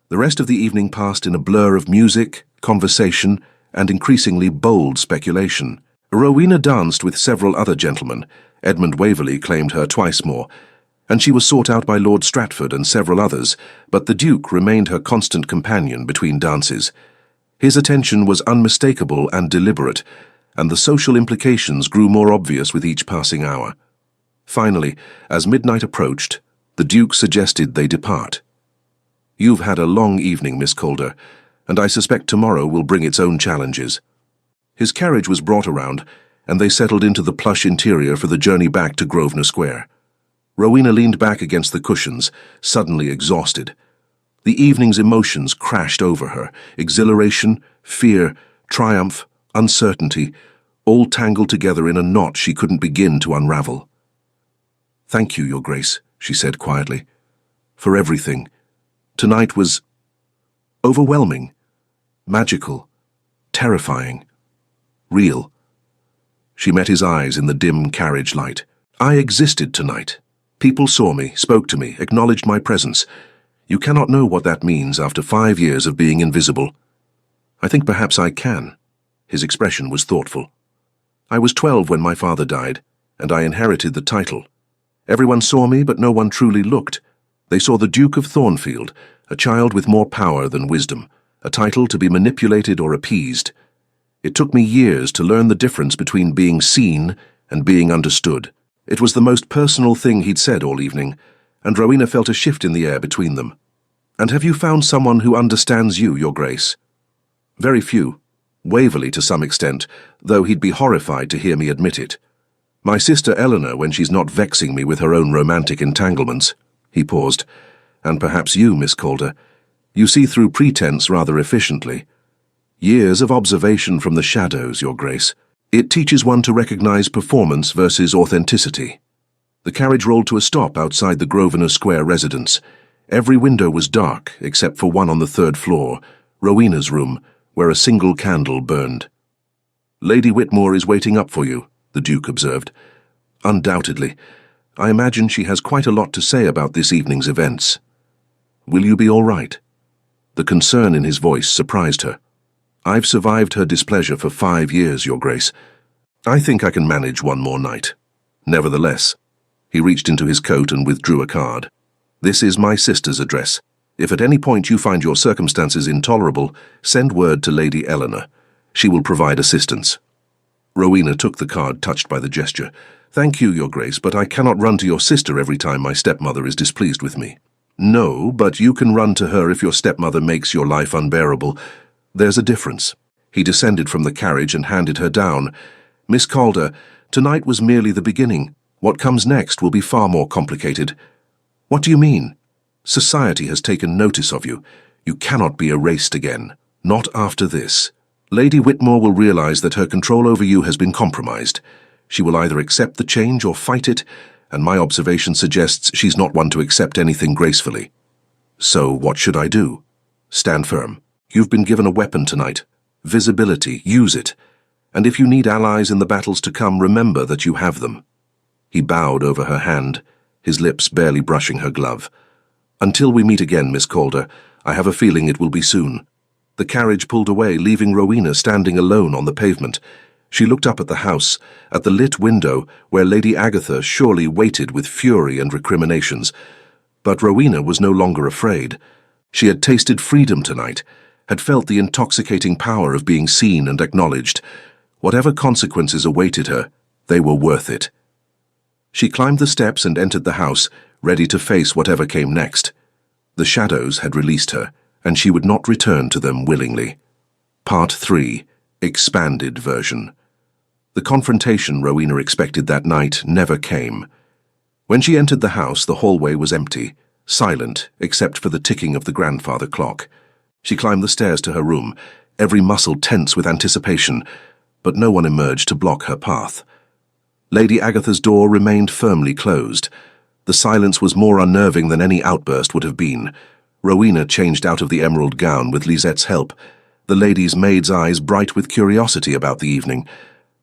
The rest of the evening passed in a blur of music, conversation, and increasingly bold speculation. Rowena danced with several other gentlemen. Edmund Waverley claimed her twice more, and she was sought out by Lord Stratford and several others, but the Duke remained her constant companion between dances. His attention was unmistakable and deliberate, and the social implications grew more obvious with each passing hour. Finally, as midnight approached, the Duke suggested they depart. "You've had a long evening, Miss Calder, and I suspect tomorrow will bring its own challenges." His carriage was brought around, and they settled into the plush interior for the journey back to Grosvenor Square. Rowena leaned back against the cushions, suddenly exhausted. The evening's emotions crashed over her: exhilaration, fear, triumph, uncertainty, all tangled together in a knot she couldn't begin to unravel. "Thank you, Your Grace," she said quietly, "for everything. Tonight was overwhelming, magical, terrifying, real." She met his eyes in the dim carriage light. "I existed tonight. People saw me, spoke to me, acknowledged my presence. You cannot know what that means after 5 years of being invisible." "I think perhaps I can." His expression was thoughtful. "I was 12 when my father died, and I inherited the title. Everyone saw me, but no one truly looked. They saw the Duke of Thornfield, a child with more power than wisdom, a title to be manipulated or appeased. It took me years to learn the difference between being seen and being understood." It was the most personal thing he'd said all evening, and Rowena felt a shift in the air between them. "And have you found someone who understands you, Your Grace?" "Very few. Waverley to some extent, though he'd be horrified to hear me admit it. My sister Eleanor, when she's not vexing me with her own romantic entanglements." He paused. "And perhaps you, Miss Calder. You see through pretense rather efficiently. Years of observation from the shadows, Your Grace. It teaches one to recognize performance versus authenticity." The carriage rolled to a stop outside the Grosvenor Square residence. Every window was dark, except for one on the 3rd floor, Rowena's room, where a single candle burned. "Lady Whitmore is waiting up for you," the Duke observed. "Undoubtedly. I imagine she has quite a lot to say about this evening's events. Will you be all right?" The concern in his voice surprised her. "I've survived her displeasure for 5 years, Your Grace. I think I can manage one more night. Nevertheless." He reached into his coat and withdrew a card. This is my sister's address. If at any point you find your circumstances intolerable, send word to Lady Eleanor. She will provide assistance." Rowena took the card, touched by the gesture. "Thank you, Your Grace, but I cannot run to your sister every time my stepmother is displeased with me." "No, but you can run to her if your stepmother makes your life unbearable. There's a difference." He descended from the carriage and handed her down. "Miss Calder, tonight was merely the beginning. What comes next will be far more complicated." "What do you mean?" "Society has taken notice of you. You cannot be erased again. Not after this. Lady Whitmore will realize that her control over you has been compromised. She will either accept the change or fight it, and my observation suggests she's not one to accept anything gracefully. So what should I do?" "Stand firm. You've been given a weapon tonight. Visibility. Use it. And if you need allies in the battles to come, remember that you have them." He bowed over her hand, his lips barely brushing her glove. "Until we meet again, Miss Calder, I have a feeling it will be soon." The carriage pulled away, leaving Rowena standing alone on the pavement. She looked up at the house, at the lit window where Lady Agatha surely waited with fury and recriminations. But Rowena was no longer afraid. She had tasted freedom tonight, had felt the intoxicating power of being seen and acknowledged. Whatever consequences awaited her, they were worth it. She climbed the steps and entered the house, ready to face whatever came next. The shadows had released her, and she would not return to them willingly. Part 3. Expanded version. The confrontation Rowena expected that night never came. When she entered the house, the hallway was empty, silent except for the ticking of the grandfather clock. She climbed the stairs to her room, every muscle tense with anticipation, but no one emerged to block her path. Lady Agatha's door remained firmly closed. The silence was more unnerving than any outburst would have been. Rowena changed out of the emerald gown with Lisette's help, the lady's maid's eyes bright with curiosity about the evening.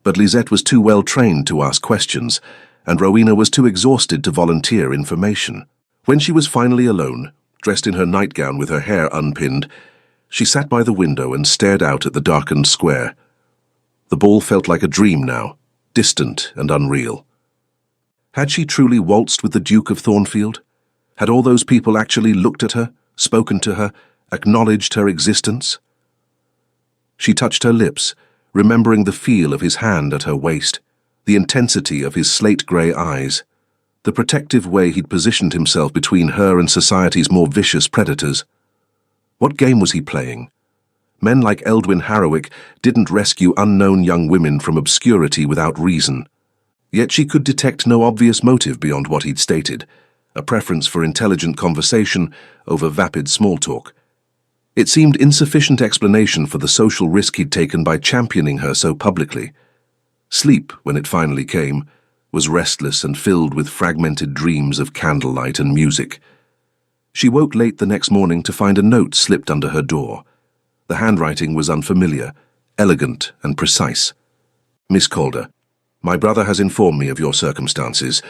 But Lisette was too well trained to ask questions, and Rowena was too exhausted to volunteer information. When she was finally alone, dressed in her nightgown with her hair unpinned, she sat by the window and stared out at the darkened square. The ball felt like a dream now, distant and unreal. Had she truly waltzed with the Duke of Thornfield? Had all those people actually looked at her, spoken to her, acknowledged her existence? She touched her lips, remembering the feel of his hand at her waist, the intensity of his slate-grey eyes, the protective way he'd positioned himself between her and society's more vicious predators. What game was he playing? Men like Eldwin Harrowick didn't rescue unknown young women from obscurity without reason. Yet she could detect no obvious motive beyond what he'd stated, a preference for intelligent conversation over vapid small talk. It seemed insufficient explanation for the social risk he'd taken by championing her so publicly. Sleep, when it finally came, was restless and filled with fragmented dreams of candlelight and music. She woke late the next morning to find a note slipped under her door. The handwriting was unfamiliar, elegant and precise. "Miss Calder, my brother has informed me of your circumstances.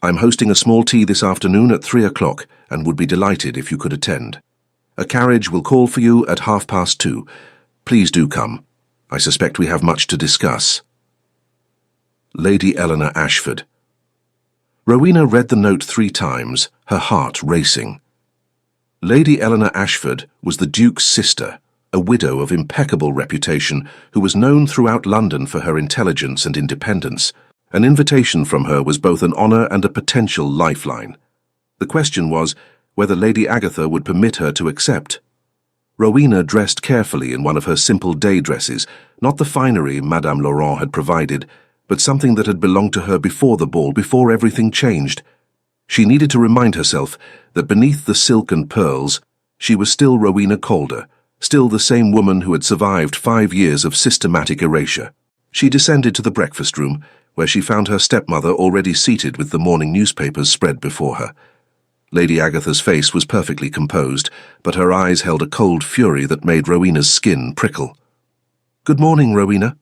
I'm hosting a small tea this afternoon at 3 o'clock and would be delighted if you could attend. A carriage will call for you at 2:30. Please do come. I suspect we have much to discuss. Lady Eleanor Ashford." Rowena read the note 3 times, her heart racing. Lady Eleanor Ashford was the Duke's sister, a widow of impeccable reputation who was known throughout London for her intelligence and independence. An invitation from her was both an honour and a potential lifeline. The question was whether Lady Agatha would permit her to accept. Rowena dressed carefully in one of her simple day dresses, not the finery Madame Laurent had provided, but something that had belonged to her before the ball, before everything changed. She needed to remind herself that beneath the silk and pearls, she was still Rowena Calder, still the same woman who had survived 5 years of systematic erasure. She descended to the breakfast room, where she found her stepmother already seated with the morning newspapers spread before her. Lady Agatha's face was perfectly composed, but her eyes held a cold fury that made Rowena's skin prickle. "Good morning, Rowena."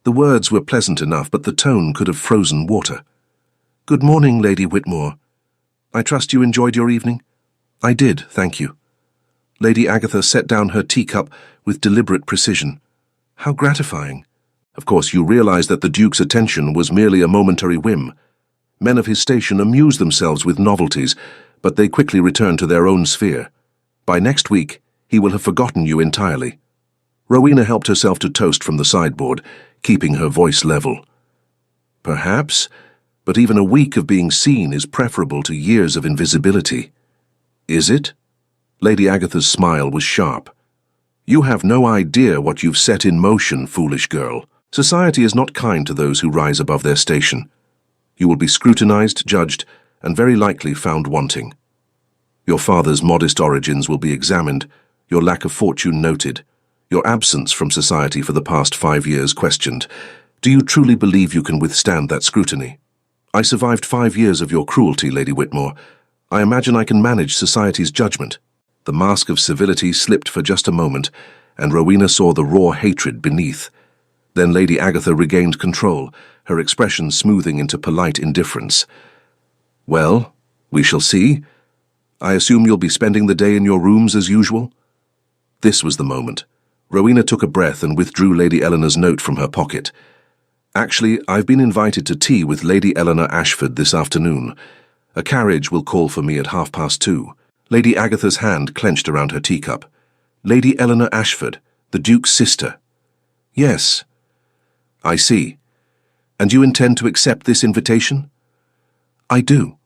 The words were pleasant enough, but the tone could have frozen water. "Good morning, Lady Whitmore. I trust you enjoyed your evening?" "I did, thank you." Lady Agatha set down her teacup with deliberate precision. "How gratifying. Of course, you realize that the Duke's attention was merely a momentary whim. Men of his station amuse themselves with novelties, but they quickly return to their own sphere. By next week, he will have forgotten you entirely. Rowena helped herself to toast from the sideboard, keeping her voice level. Perhaps, but even a week of being seen is preferable to years of invisibility. Is it? Lady Agatha's smile was sharp. You have no idea what you've set in motion, foolish girl. Society is not kind to those who rise above their station. You will be scrutinized, judged, and very likely found wanting. Your father's modest origins will be examined, your lack of fortune noted, your absence from society for the past 5 years questioned. Do you truly believe you can withstand that scrutiny? I survived 5 years of your cruelty, Lady Whitmore. I imagine I can manage society's judgment. The mask of civility slipped for just a moment, and Rowena saw the raw hatred beneath. Then Lady Agatha regained control, her expression smoothing into polite indifference. Well, we shall see. I assume you'll be spending the day in your rooms as usual? This was the moment. Rowena took a breath and withdrew Lady Eleanor's note from her pocket. Actually, I've been invited to tea with Lady Eleanor Ashford this afternoon. A carriage will call for me at 2:30. Lady Agatha's hand clenched around her teacup. Lady Eleanor Ashford, the Duke's sister. Yes. I see. And you intend to accept this invitation? I do.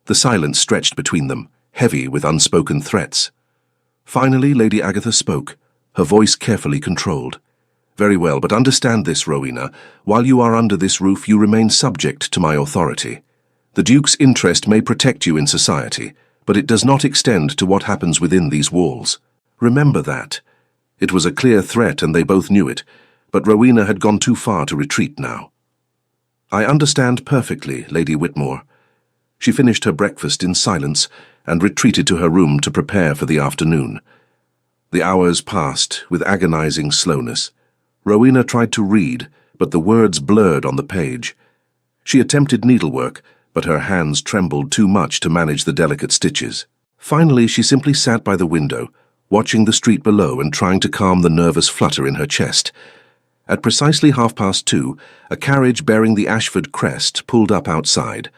The silence stretched between them, heavy with unspoken threats. Finally, Lady Agatha spoke, her voice carefully controlled. Very well, but understand this, Rowena. While you are under this roof, you remain subject to my authority. The Duke's interest may protect you in society, but it does not extend to what happens within these walls. Remember that. It was a clear threat, and they both knew it, but Rowena had gone too far to retreat now. I understand perfectly, Lady Whitmore. She finished her breakfast in silence and retreated to her room to prepare for the afternoon. The hours passed with agonizing slowness. Rowena tried to read, but the words blurred on the page. She attempted needlework, but her hands trembled too much to manage the delicate stitches. Finally, she simply sat by the window, watching the street below and trying to calm the nervous flutter in her chest. At precisely 2:30, a carriage bearing the Ashford crest pulled up outside.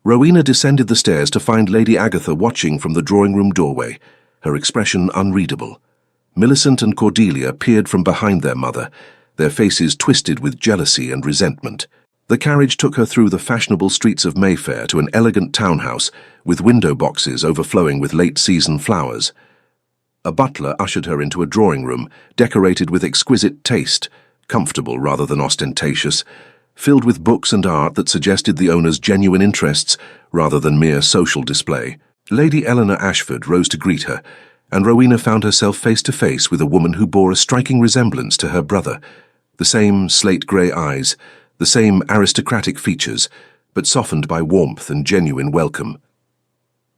Rowena descended the stairs to find Lady Agatha watching from the drawing-room doorway, her expression unreadable. Millicent and Cordelia peered from behind their mother, their faces twisted with jealousy and resentment. The carriage took her through the fashionable streets of Mayfair to an elegant townhouse with window boxes overflowing with late-season flowers. A butler ushered her into a drawing-room decorated with exquisite taste, comfortable rather than ostentatious, filled with books and art that suggested the owner's genuine interests rather than mere social display. Lady Eleanor Ashford rose to greet her, and Rowena found herself face to face with a woman who bore a striking resemblance to her brother. The same slate-grey eyes, the same aristocratic features, but softened by warmth and genuine welcome.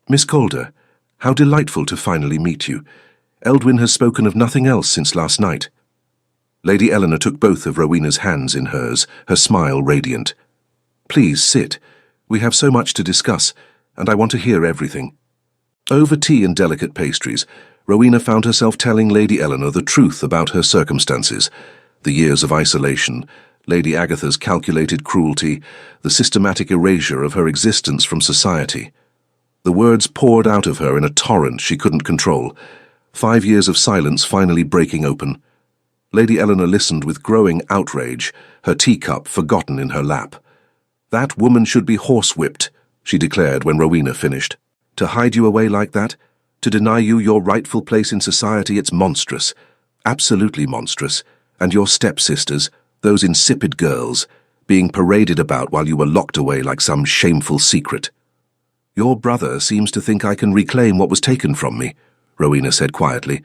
Miss Calder, how delightful to finally meet you. Eldwin has spoken of nothing else since last night. Lady Eleanor took both of Rowena's hands in hers, her smile radiant. Please sit. We have so much to discuss, and I want to hear everything. Over tea and delicate pastries, Rowena found herself telling Lady Eleanor the truth about her circumstances, the years of isolation, Lady Agatha's calculated cruelty, the systematic erasure of her existence from society. The words poured out of her in a torrent she couldn't control, 5 years of silence finally breaking open. Lady Eleanor listened with growing outrage, her teacup forgotten in her lap. That woman should be horsewhipped, she declared when Rowena finished. To hide you away like that, to deny you your rightful place in society, it's monstrous. Absolutely monstrous. And your stepsisters, those insipid girls, being paraded about while you were locked away like some shameful secret. Your brother seems to think I can reclaim what was taken from me, Rowena said quietly,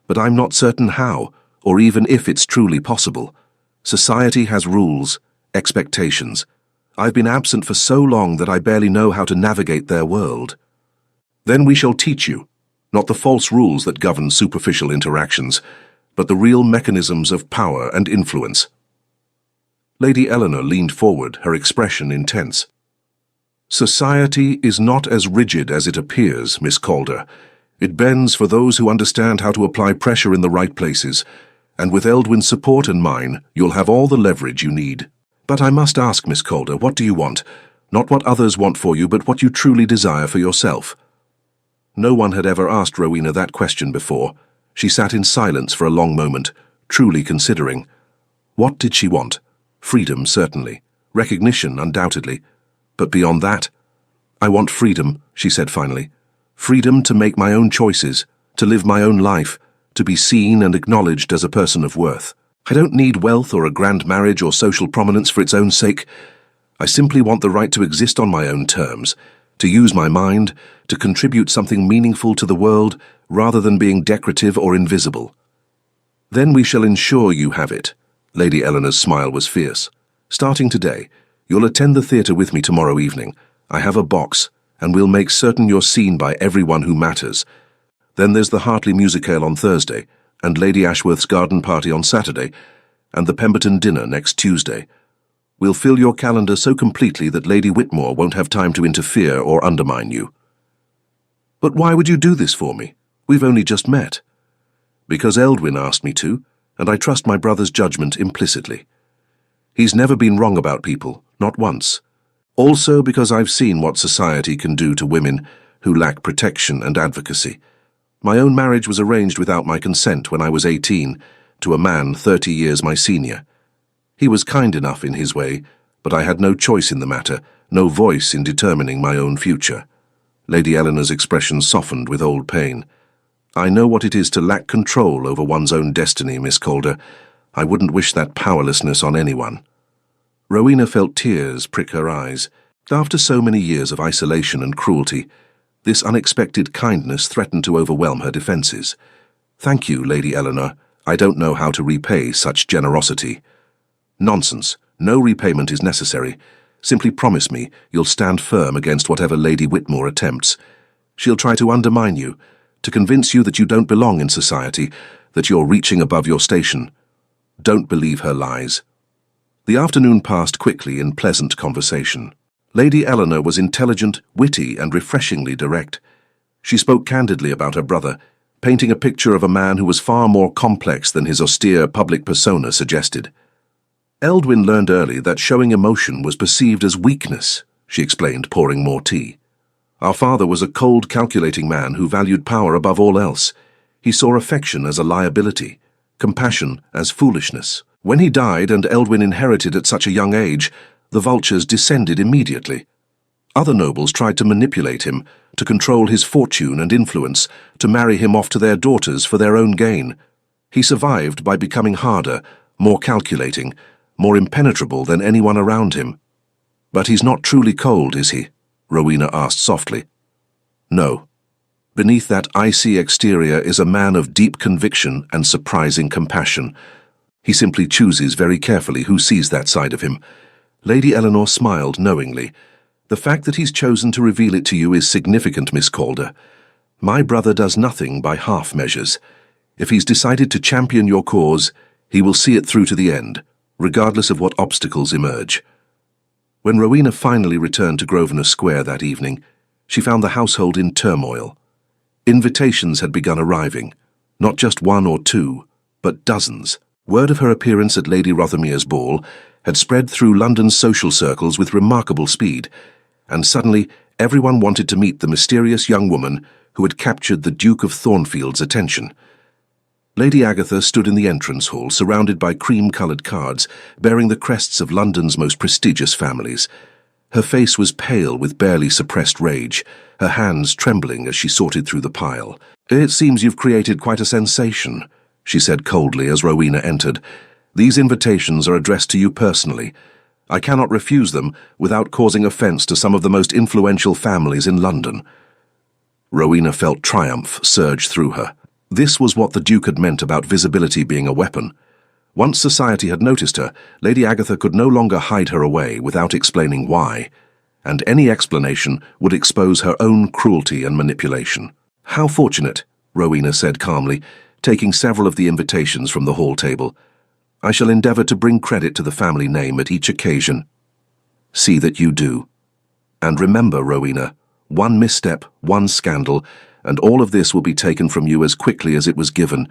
but I'm not certain how, or even if it's truly possible. Society has rules, expectations. I've been absent for so long that I barely know how to navigate their world. Then we shall teach you, not the false rules that govern superficial interactions, but the real mechanisms of power and influence. Lady Eleanor leaned forward, her expression intense. Society is not as rigid as it appears, Miss Calder. It bends for those who understand how to apply pressure in the right places, and with Eldwin's support and mine, you'll have all the leverage you need. But I must ask, Miss Calder, what do you want? Not what others want for you, but what you truly desire for yourself. No one had ever asked Rowena that question before. She sat in silence for a long moment, truly considering. What did she want? Freedom, certainly. Recognition, undoubtedly. But beyond that? I want freedom, she said finally. Freedom to make my own choices, to live my own life, to be seen and acknowledged as a person of worth. I don't need wealth or a grand marriage or social prominence for its own sake. I simply want the right to exist on my own terms, to use my mind, to contribute something meaningful to the world rather than being decorative or invisible. Then we shall ensure you have it. Lady Eleanor's smile was fierce. Starting today, you'll attend the theatre with me tomorrow evening. I have a box, and we'll make certain you're seen by everyone who matters. Then there's the Hartley musicale on Thursday, and Lady Ashworth's garden party on Saturday, and the Pemberton dinner next Tuesday. We'll fill your calendar so completely that Lady Whitmore won't have time to interfere or undermine you. But why would you do this for me? We've only just met. Because Eldwin asked me to, and I trust my brother's judgment implicitly. He's never been wrong about people, not once. Also because I've seen what society can do to women who lack protection and advocacy. My own marriage was arranged without my consent when I was 18, to a man 30 years my senior. He was kind enough in his way, but I had no choice in the matter, no voice in determining my own future. Lady Eleanor's expression softened with old pain. I know what it is to lack control over one's own destiny, Miss Calder. I wouldn't wish that powerlessness on anyone. Rowena felt tears prick her eyes. After so many years of isolation and cruelty, this unexpected kindness threatened to overwhelm her defences. Thank you, Lady Eleanor. I don't know how to repay such generosity. Nonsense. No repayment is necessary. Simply promise me you'll stand firm against whatever Lady Whitmore attempts. She'll try to undermine you, to convince you that you don't belong in society, that you're reaching above your station. Don't believe her lies. The afternoon passed quickly in pleasant conversation. Lady Eleanor was intelligent, witty, and refreshingly direct. She spoke candidly about her brother, painting a picture of a man who was far more complex than his austere public persona suggested. Eldwin learned early that showing emotion was perceived as weakness, she explained, pouring more tea. Our father was a cold, calculating man who valued power above all else. He saw affection as a liability, compassion as foolishness. When he died and Eldwin inherited at such a young age, the vultures descended immediately. Other nobles tried to manipulate him, to control his fortune and influence, to marry him off to their daughters for their own gain. He survived by becoming harder, more calculating, more impenetrable than anyone around him. But he's not truly cold, is he? Rowena asked softly. No. Beneath that icy exterior is a man of deep conviction and surprising compassion. He simply chooses very carefully who sees that side of him. Lady Eleanor smiled knowingly. The fact that he's chosen to reveal it to you is significant, Miss Calder. My brother does nothing by half measures. If he's decided to champion your cause, he will see it through to the end, regardless of what obstacles emerge. When Rowena finally returned to Grosvenor Square that evening, she found the household in turmoil. Invitations had begun arriving, not just one or two, but dozens. Word of her appearance at Lady Rothermere's ball had spread through London's social circles with remarkable speed, and suddenly everyone wanted to meet the mysterious young woman who had captured the Duke of Thornfield's attention. Lady Agatha stood in the entrance hall, surrounded by cream-coloured cards bearing the crests of London's most prestigious families. Her face was pale with barely suppressed rage, her hands trembling as she sorted through the pile. "It seems you've created quite a sensation," she said coldly as Rowena entered. "These invitations are addressed to you personally. I cannot refuse them without causing offence to some of the most influential families in London." Rowena felt triumph surge through her. This was what the Duke had meant about visibility being a weapon. Once society had noticed her, Lady Agatha could no longer hide her away without explaining why, and any explanation would expose her own cruelty and manipulation. "How fortunate," Rowena said calmly, taking several of the invitations from the hall table. "I shall endeavour to bring credit to the family name at each occasion." "See that you do. And remember, Rowena, one misstep, one scandal, and all of this will be taken from you as quickly as it was given.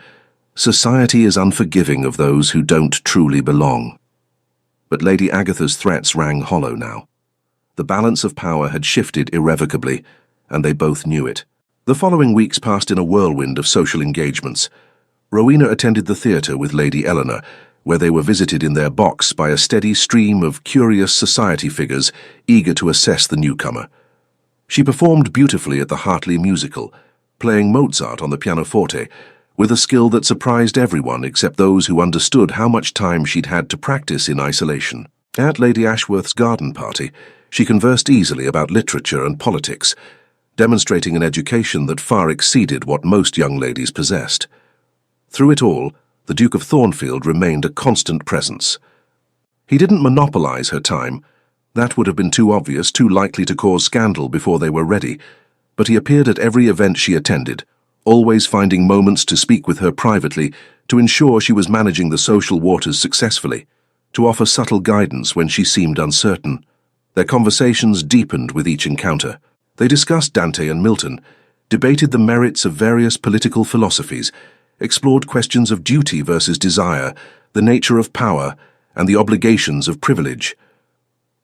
Society is unforgiving of those who don't truly belong." But Lady Agatha's threats rang hollow now. The balance of power had shifted irrevocably, and they both knew it. The following weeks passed in a whirlwind of social engagements. Rowena attended the theatre with Lady Eleanor, where they were visited in their box by a steady stream of curious society figures eager to assess the newcomer. She performed beautifully at the Hartley musical, playing Mozart on the pianoforte, with a skill that surprised everyone except those who understood how much time she'd had to practice in isolation. At Lady Ashworth's garden party, she conversed easily about literature and politics, demonstrating an education that far exceeded what most young ladies possessed. Through it all, the Duke of Thornfield remained a constant presence. He didn't monopolize her time. That would have been too obvious, too likely to cause scandal before they were ready, but he appeared at every event she attended, always finding moments to speak with her privately to ensure she was managing the social waters successfully, to offer subtle guidance when she seemed uncertain. Their conversations deepened with each encounter. They discussed Dante and Milton, debated the merits of various political philosophies, explored questions of duty versus desire, the nature of power, and the obligations of privilege.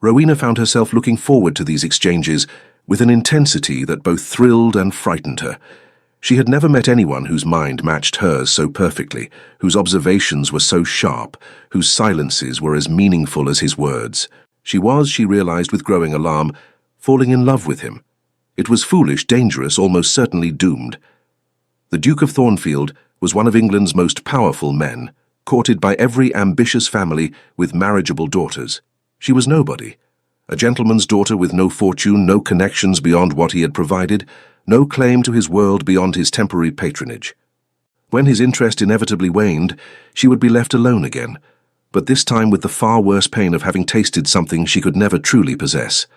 Rowena found herself looking forward to these exchanges with an intensity that both thrilled and frightened her. She had never met anyone whose mind matched hers so perfectly, whose observations were so sharp, whose silences were as meaningful as his words. She was, she realized with growing alarm, falling in love with him. It was foolish, dangerous, almost certainly doomed. The Duke of Thornfield was one of England's most powerful men, courted by every ambitious family with marriageable daughters. She was nobody, a gentleman's daughter with no fortune, no connections beyond what he had provided, no claim to his world beyond his temporary patronage. When his interest inevitably waned, she would be left alone again, but this time with the far worse pain of having tasted something she could never truly possess.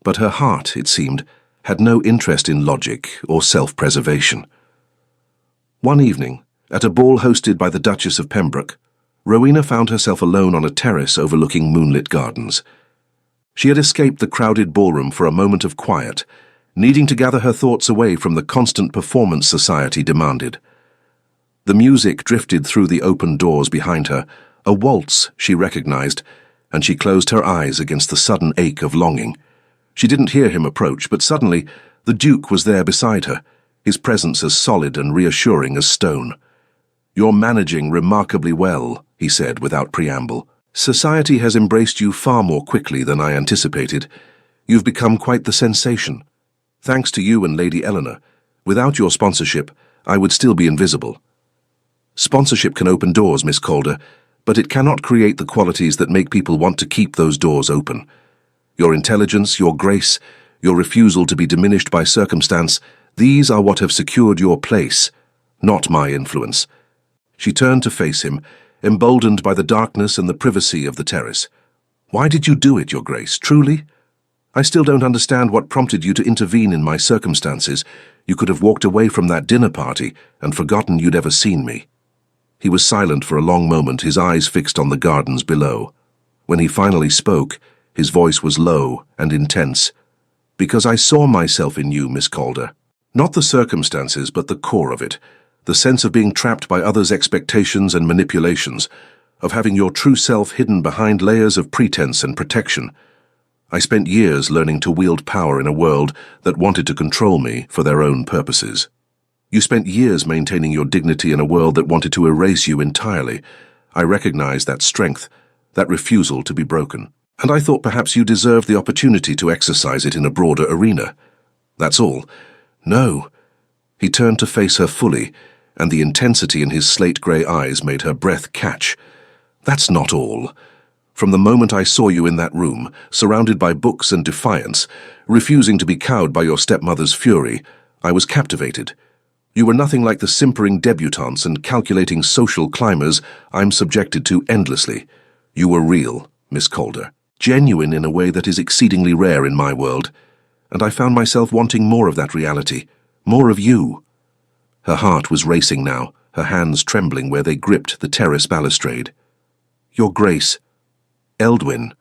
But her heart, it seemed, had no interest in logic or self-preservation. One evening, at a ball hosted by the Duchess of Pembroke, Rowena found herself alone on a terrace overlooking moonlit gardens. She had escaped the crowded ballroom for a moment of quiet, needing to gather her thoughts away from the constant performance society demanded. The music drifted through the open doors behind her, a waltz she recognized, and she closed her eyes against the sudden ache of longing. She didn't hear him approach, but suddenly the Duke was there beside her, his presence as solid and reassuring as stone. "You're managing remarkably well," he said without preamble. "Society has embraced you far more quickly than I anticipated. You've become quite the sensation. Thanks to you and Lady Eleanor. Without your sponsorship, I would still be invisible." "Sponsorship can open doors, Miss Calder, but it cannot create the qualities that make people want to keep those doors open. Your intelligence, your grace, your refusal to be diminished by circumstance, these are what have secured your place, not my influence." She turned to face him, emboldened by the darkness and the privacy of the terrace. "Why did you do it, Your Grace, truly? I still don't understand what prompted you to intervene in my circumstances. You could have walked away from that dinner party and forgotten you'd ever seen me." He was silent for a long moment, his eyes fixed on the gardens below. When he finally spoke, his voice was low and intense. "Because I saw myself in you, Miss Calder. Not the circumstances, but the core of it. The sense of being trapped by others' expectations and manipulations, of having your true self hidden behind layers of pretense and protection. I spent years learning to wield power in a world that wanted to control me for their own purposes. You spent years maintaining your dignity in a world that wanted to erase you entirely. I recognized that strength, that refusal to be broken. And I thought perhaps you deserved the opportunity to exercise it in a broader arena. That's all. No." He turned to face her fully, and the intensity in his slate-grey eyes made her breath catch. "That's not all. From the moment I saw you in that room, surrounded by books and defiance, refusing to be cowed by your stepmother's fury, I was captivated. You were nothing like the simpering debutantes and calculating social climbers I'm subjected to endlessly. You were real, Miss Calder, genuine in a way that is exceedingly rare in my world, and I found myself wanting more of that reality, more of you." Her heart was racing now, her hands trembling where they gripped the terrace balustrade. "Your Grace, Eldwin.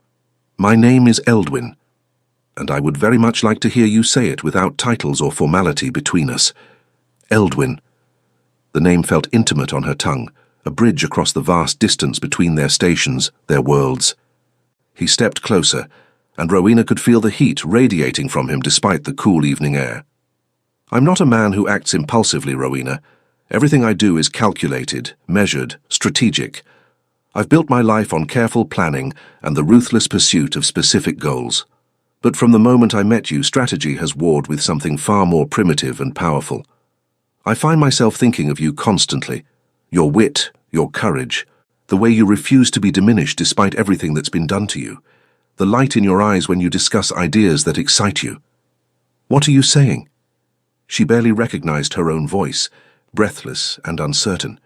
My name is Eldwin, and I would very much like to hear you say it without titles or formality between us. Eldwin." The name felt intimate on her tongue, a bridge across the vast distance between their stations, their worlds. He stepped closer, and Rowena could feel the heat radiating from him despite the cool evening air. "I'm not a man who acts impulsively, Rowena. Everything I do is calculated, measured, strategic. I've built my life on careful planning and the ruthless pursuit of specific goals. But from the moment I met you, strategy has warred with something far more primitive and powerful. I find myself thinking of you constantly. Your wit, your courage, the way you refuse to be diminished despite everything that's been done to you, the light in your eyes when you discuss ideas that excite you. What are you saying?" She barely recognized her own voice, breathless and uncertain.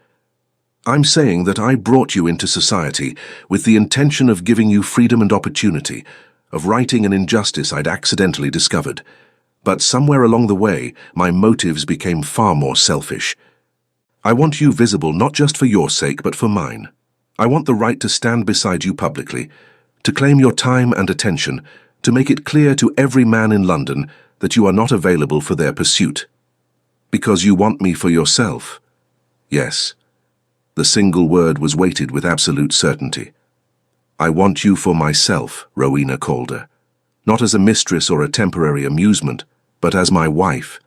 "I'm saying that I brought you into society with the intention of giving you freedom and opportunity, of righting an injustice I'd accidentally discovered. But somewhere along the way, my motives became far more selfish. I want you visible not just for your sake, but for mine. I want the right to stand beside you publicly, to claim your time and attention, to make it clear to every man in London that you are not available for their pursuit. Because you want me for yourself." Yes. The single word was weighted with absolute certainty. "I want you for myself," Rowena called her. "Not as a mistress or a temporary amusement, but as my wife,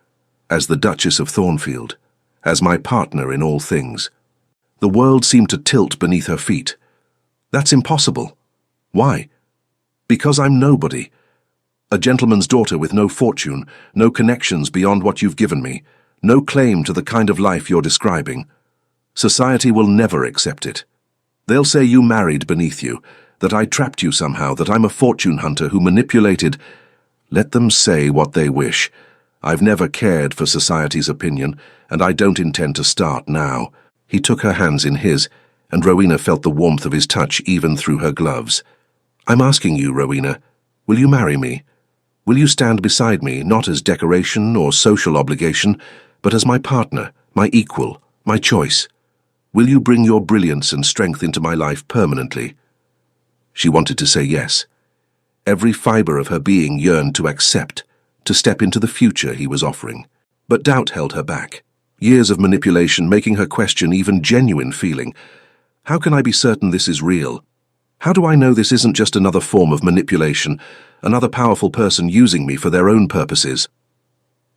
as the Duchess of Thornfield, as my partner in all things." The world seemed to tilt beneath her feet. "That's impossible." "Why?" "Because I'm nobody. A gentleman's daughter with no fortune, no connections beyond what you've given me, no claim to the kind of life you're describing. Society will never accept it. They'll say you married beneath you, that I trapped you somehow, that I'm a fortune hunter who manipulated—" "Let them say what they wish. I've never cared for society's opinion, and I don't intend to start now." He took her hands in his, and Rowena felt the warmth of his touch even through her gloves. "I'm asking you, Rowena, will you marry me? Will you stand beside me, not as decoration or social obligation, but as my partner, my equal, my choice? Will you bring your brilliance and strength into my life permanently?" She wanted to say yes. Every fiber of her being yearned to accept, to step into the future he was offering. But doubt held her back. Years of manipulation making her question even genuine feeling. "How can I be certain this is real? How do I know this isn't just another form of manipulation, another powerful person using me for their own purposes?"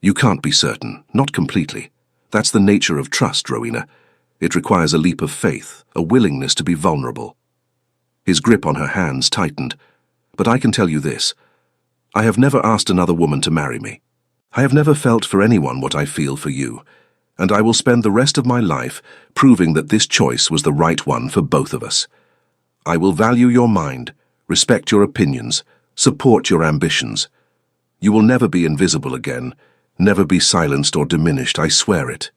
"You can't be certain, not completely. That's the nature of trust, Rowena. It requires a leap of faith, a willingness to be vulnerable." His grip on her hands tightened. "But I can tell you this. I have never asked another woman to marry me. I have never felt for anyone what I feel for you, and I will spend the rest of my life proving that this choice was the right one for both of us. I will value your mind, respect your opinions, support your ambitions. You will never be invisible again, never be silenced or diminished, I swear it."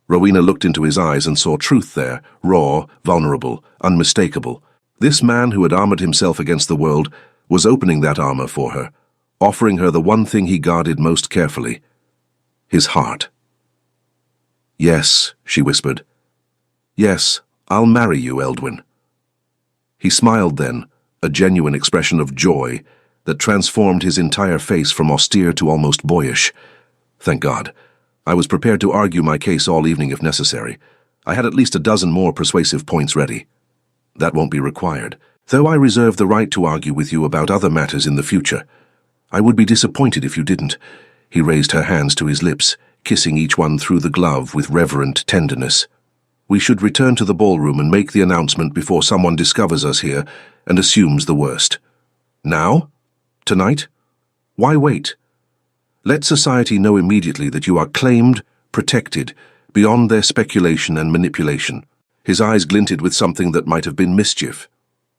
Rowena looked into his eyes and saw truth there, raw, vulnerable, unmistakable. This man who had armored himself against the world was opening that armor for her, offering her the one thing he guarded most carefully, his heart. "Yes," she whispered. "Yes, I'll marry you, Eldwin." He smiled then, a genuine expression of joy that transformed his entire face from austere to almost boyish. Thank God. I was prepared to argue my case all evening if necessary. I had at least a dozen more persuasive points ready. That won't be required, though I reserve the right to argue with you about other matters in the future. I would be disappointed if you didn't." He raised her hands to his lips, kissing each one through the glove with reverent tenderness. "We should return to the ballroom and make the announcement before someone discovers us here and assumes the worst." "Now? Tonight? Why wait? Let society know immediately that you are claimed, protected, beyond their speculation and manipulation." His eyes glinted with something that might have been mischief.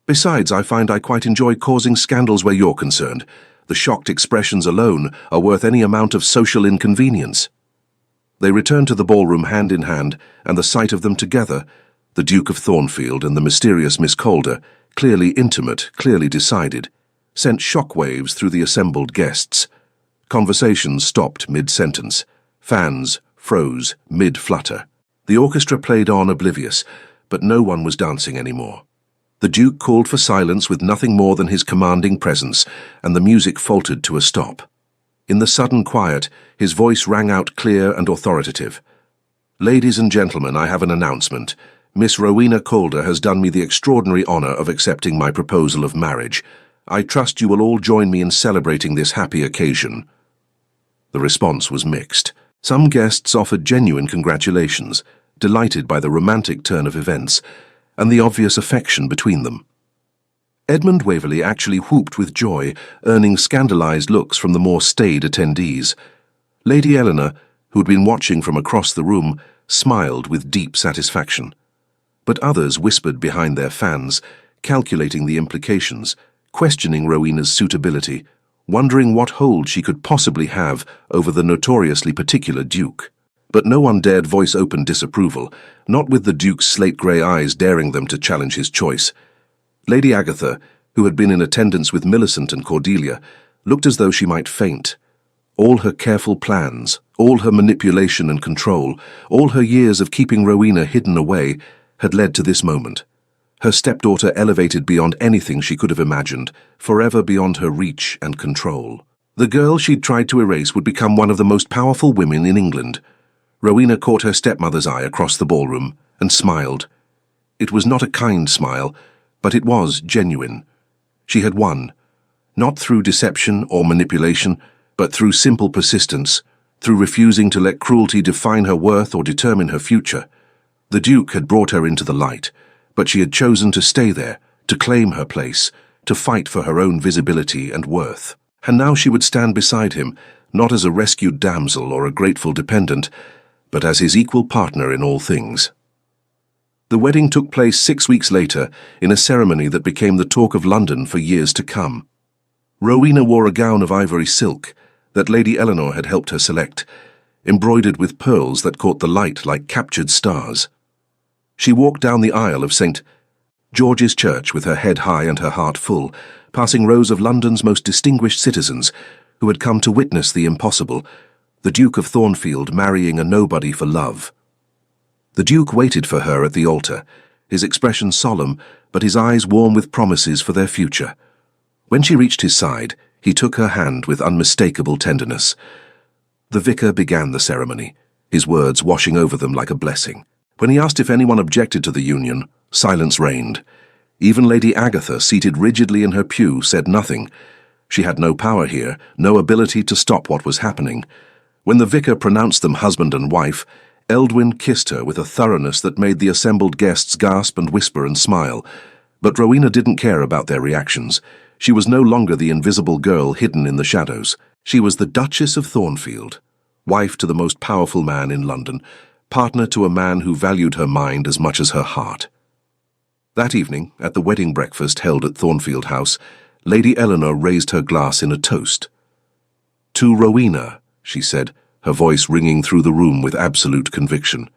"Besides, I find I quite enjoy causing scandals where you're concerned. The shocked expressions alone are worth any amount of social inconvenience." They returned to the ballroom hand in hand, and the sight of them together, the Duke of Thornfield and the mysterious Miss Calder, clearly intimate, clearly decided, sent shockwaves through the assembled guests. Conversations stopped mid-sentence. Fans froze mid-flutter. The orchestra played on oblivious, but no one was dancing anymore. The Duke called for silence with nothing more than his commanding presence, and the music faltered to a stop. In the sudden quiet, his voice rang out clear and authoritative. "Ladies and gentlemen, I have an announcement. Miss Rowena Calder has done me the extraordinary honor of accepting my proposal of marriage. I trust you will all join me in celebrating this happy occasion." The response was mixed. Some guests offered genuine congratulations, delighted by the romantic turn of events and the obvious affection between them. Edmund Waverley actually whooped with joy, earning scandalized looks from the more staid attendees. Lady Eleanor, who had been watching from across the room, smiled with deep satisfaction. But others whispered behind their fans, calculating the implications, questioning Rowena's suitability, wondering what hold she could possibly have over the notoriously particular Duke. But no one dared voice open disapproval, not with the Duke's slate-grey eyes daring them to challenge his choice. Lady Agatha, who had been in attendance with Millicent and Cordelia, looked as though she might faint. All her careful plans, all her manipulation and control, all her years of keeping Rowena hidden away, had led to this moment. Her stepdaughter elevated beyond anything she could have imagined, forever beyond her reach and control. The girl she'd tried to erase would become one of the most powerful women in England. Rowena caught her stepmother's eye across the ballroom and smiled. It was not a kind smile, but it was genuine. She had won, not through deception or manipulation, but through simple persistence, through refusing to let cruelty define her worth or determine her future. The Duke had brought her into the light, but she had chosen to stay there, to claim her place, to fight for her own visibility and worth. And now she would stand beside him, not as a rescued damsel or a grateful dependent, but as his equal partner in all things. The wedding took place 6 weeks later, in a ceremony that became the talk of London for years to come. Rowena wore a gown of ivory silk that Lady Eleanor had helped her select, embroidered with pearls that caught the light like captured stars. She walked down the aisle of St. George's Church with her head high and her heart full, passing rows of London's most distinguished citizens who had come to witness the impossible, the Duke of Thornfield marrying a nobody for love. The Duke waited for her at the altar, his expression solemn, but his eyes warm with promises for their future. When she reached his side, he took her hand with unmistakable tenderness. The vicar began the ceremony, his words washing over them like a blessing. When he asked if anyone objected to the union, silence reigned. Even Lady Agatha, seated rigidly in her pew, said nothing. She had no power here, no ability to stop what was happening. When the vicar pronounced them husband and wife, Eldwin kissed her with a thoroughness that made the assembled guests gasp and whisper and smile. But Rowena didn't care about their reactions. She was no longer the invisible girl hidden in the shadows. She was the Duchess of Thornfield, wife to the most powerful man in London, partner to a man who valued her mind as much as her heart. That evening, at the wedding breakfast held at Thornfield House, Lady Eleanor raised her glass in a toast. "To Rowena," she said, her voice ringing through the room with absolute conviction,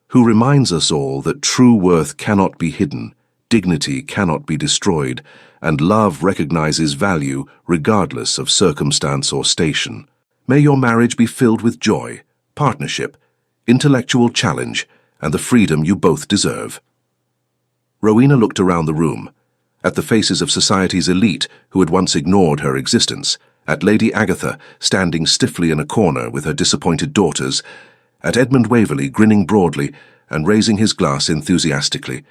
"who reminds us all that true worth cannot be hidden, dignity cannot be destroyed, and love recognizes value regardless of circumstance or station. May your marriage be filled with joy, partnership, intellectual challenge, and the freedom you both deserve." Rowena looked around the room, at the faces of society's elite who had once ignored her existence, at Lady Agatha standing stiffly in a corner with her disappointed daughters, at Edmund Waverley grinning broadly and raising his glass enthusiastically,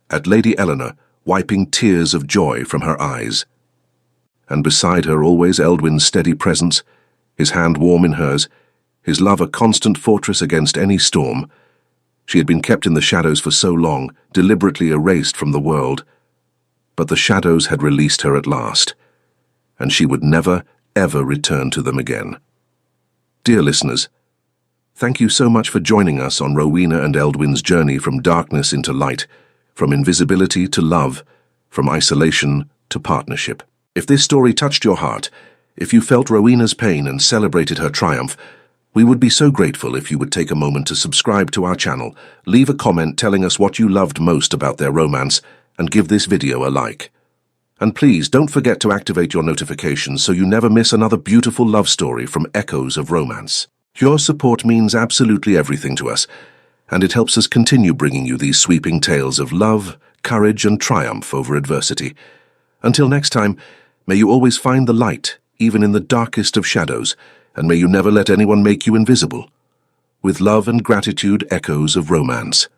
at Lady Eleanor wiping tears of joy from her eyes. And beside her always Eldwin's steady presence, his hand warm in hers, his love a constant fortress against any storm. She had been kept in the shadows for so long, deliberately erased from the world. But the shadows had released her at last, and she would never, ever return to them again. Dear listeners, thank you so much for joining us on Rowena and Eldwin's journey from darkness into light, from invisibility to love, from isolation to partnership. If this story touched your heart, if you felt Rowena's pain and celebrated her triumph, we would be so grateful if you would take a moment to subscribe to our channel, leave a comment telling us what you loved most about their romance, and give this video a like. And please don't forget to activate your notifications so you never miss another beautiful love story from Echoes of Romance. Your support means absolutely everything to us, and it helps us continue bringing you these sweeping tales of love, courage, and triumph over adversity. Until next time, may you always find the light, even in the darkest of shadows, and may you never let anyone make you invisible. With love and gratitude, Echoes of Romance.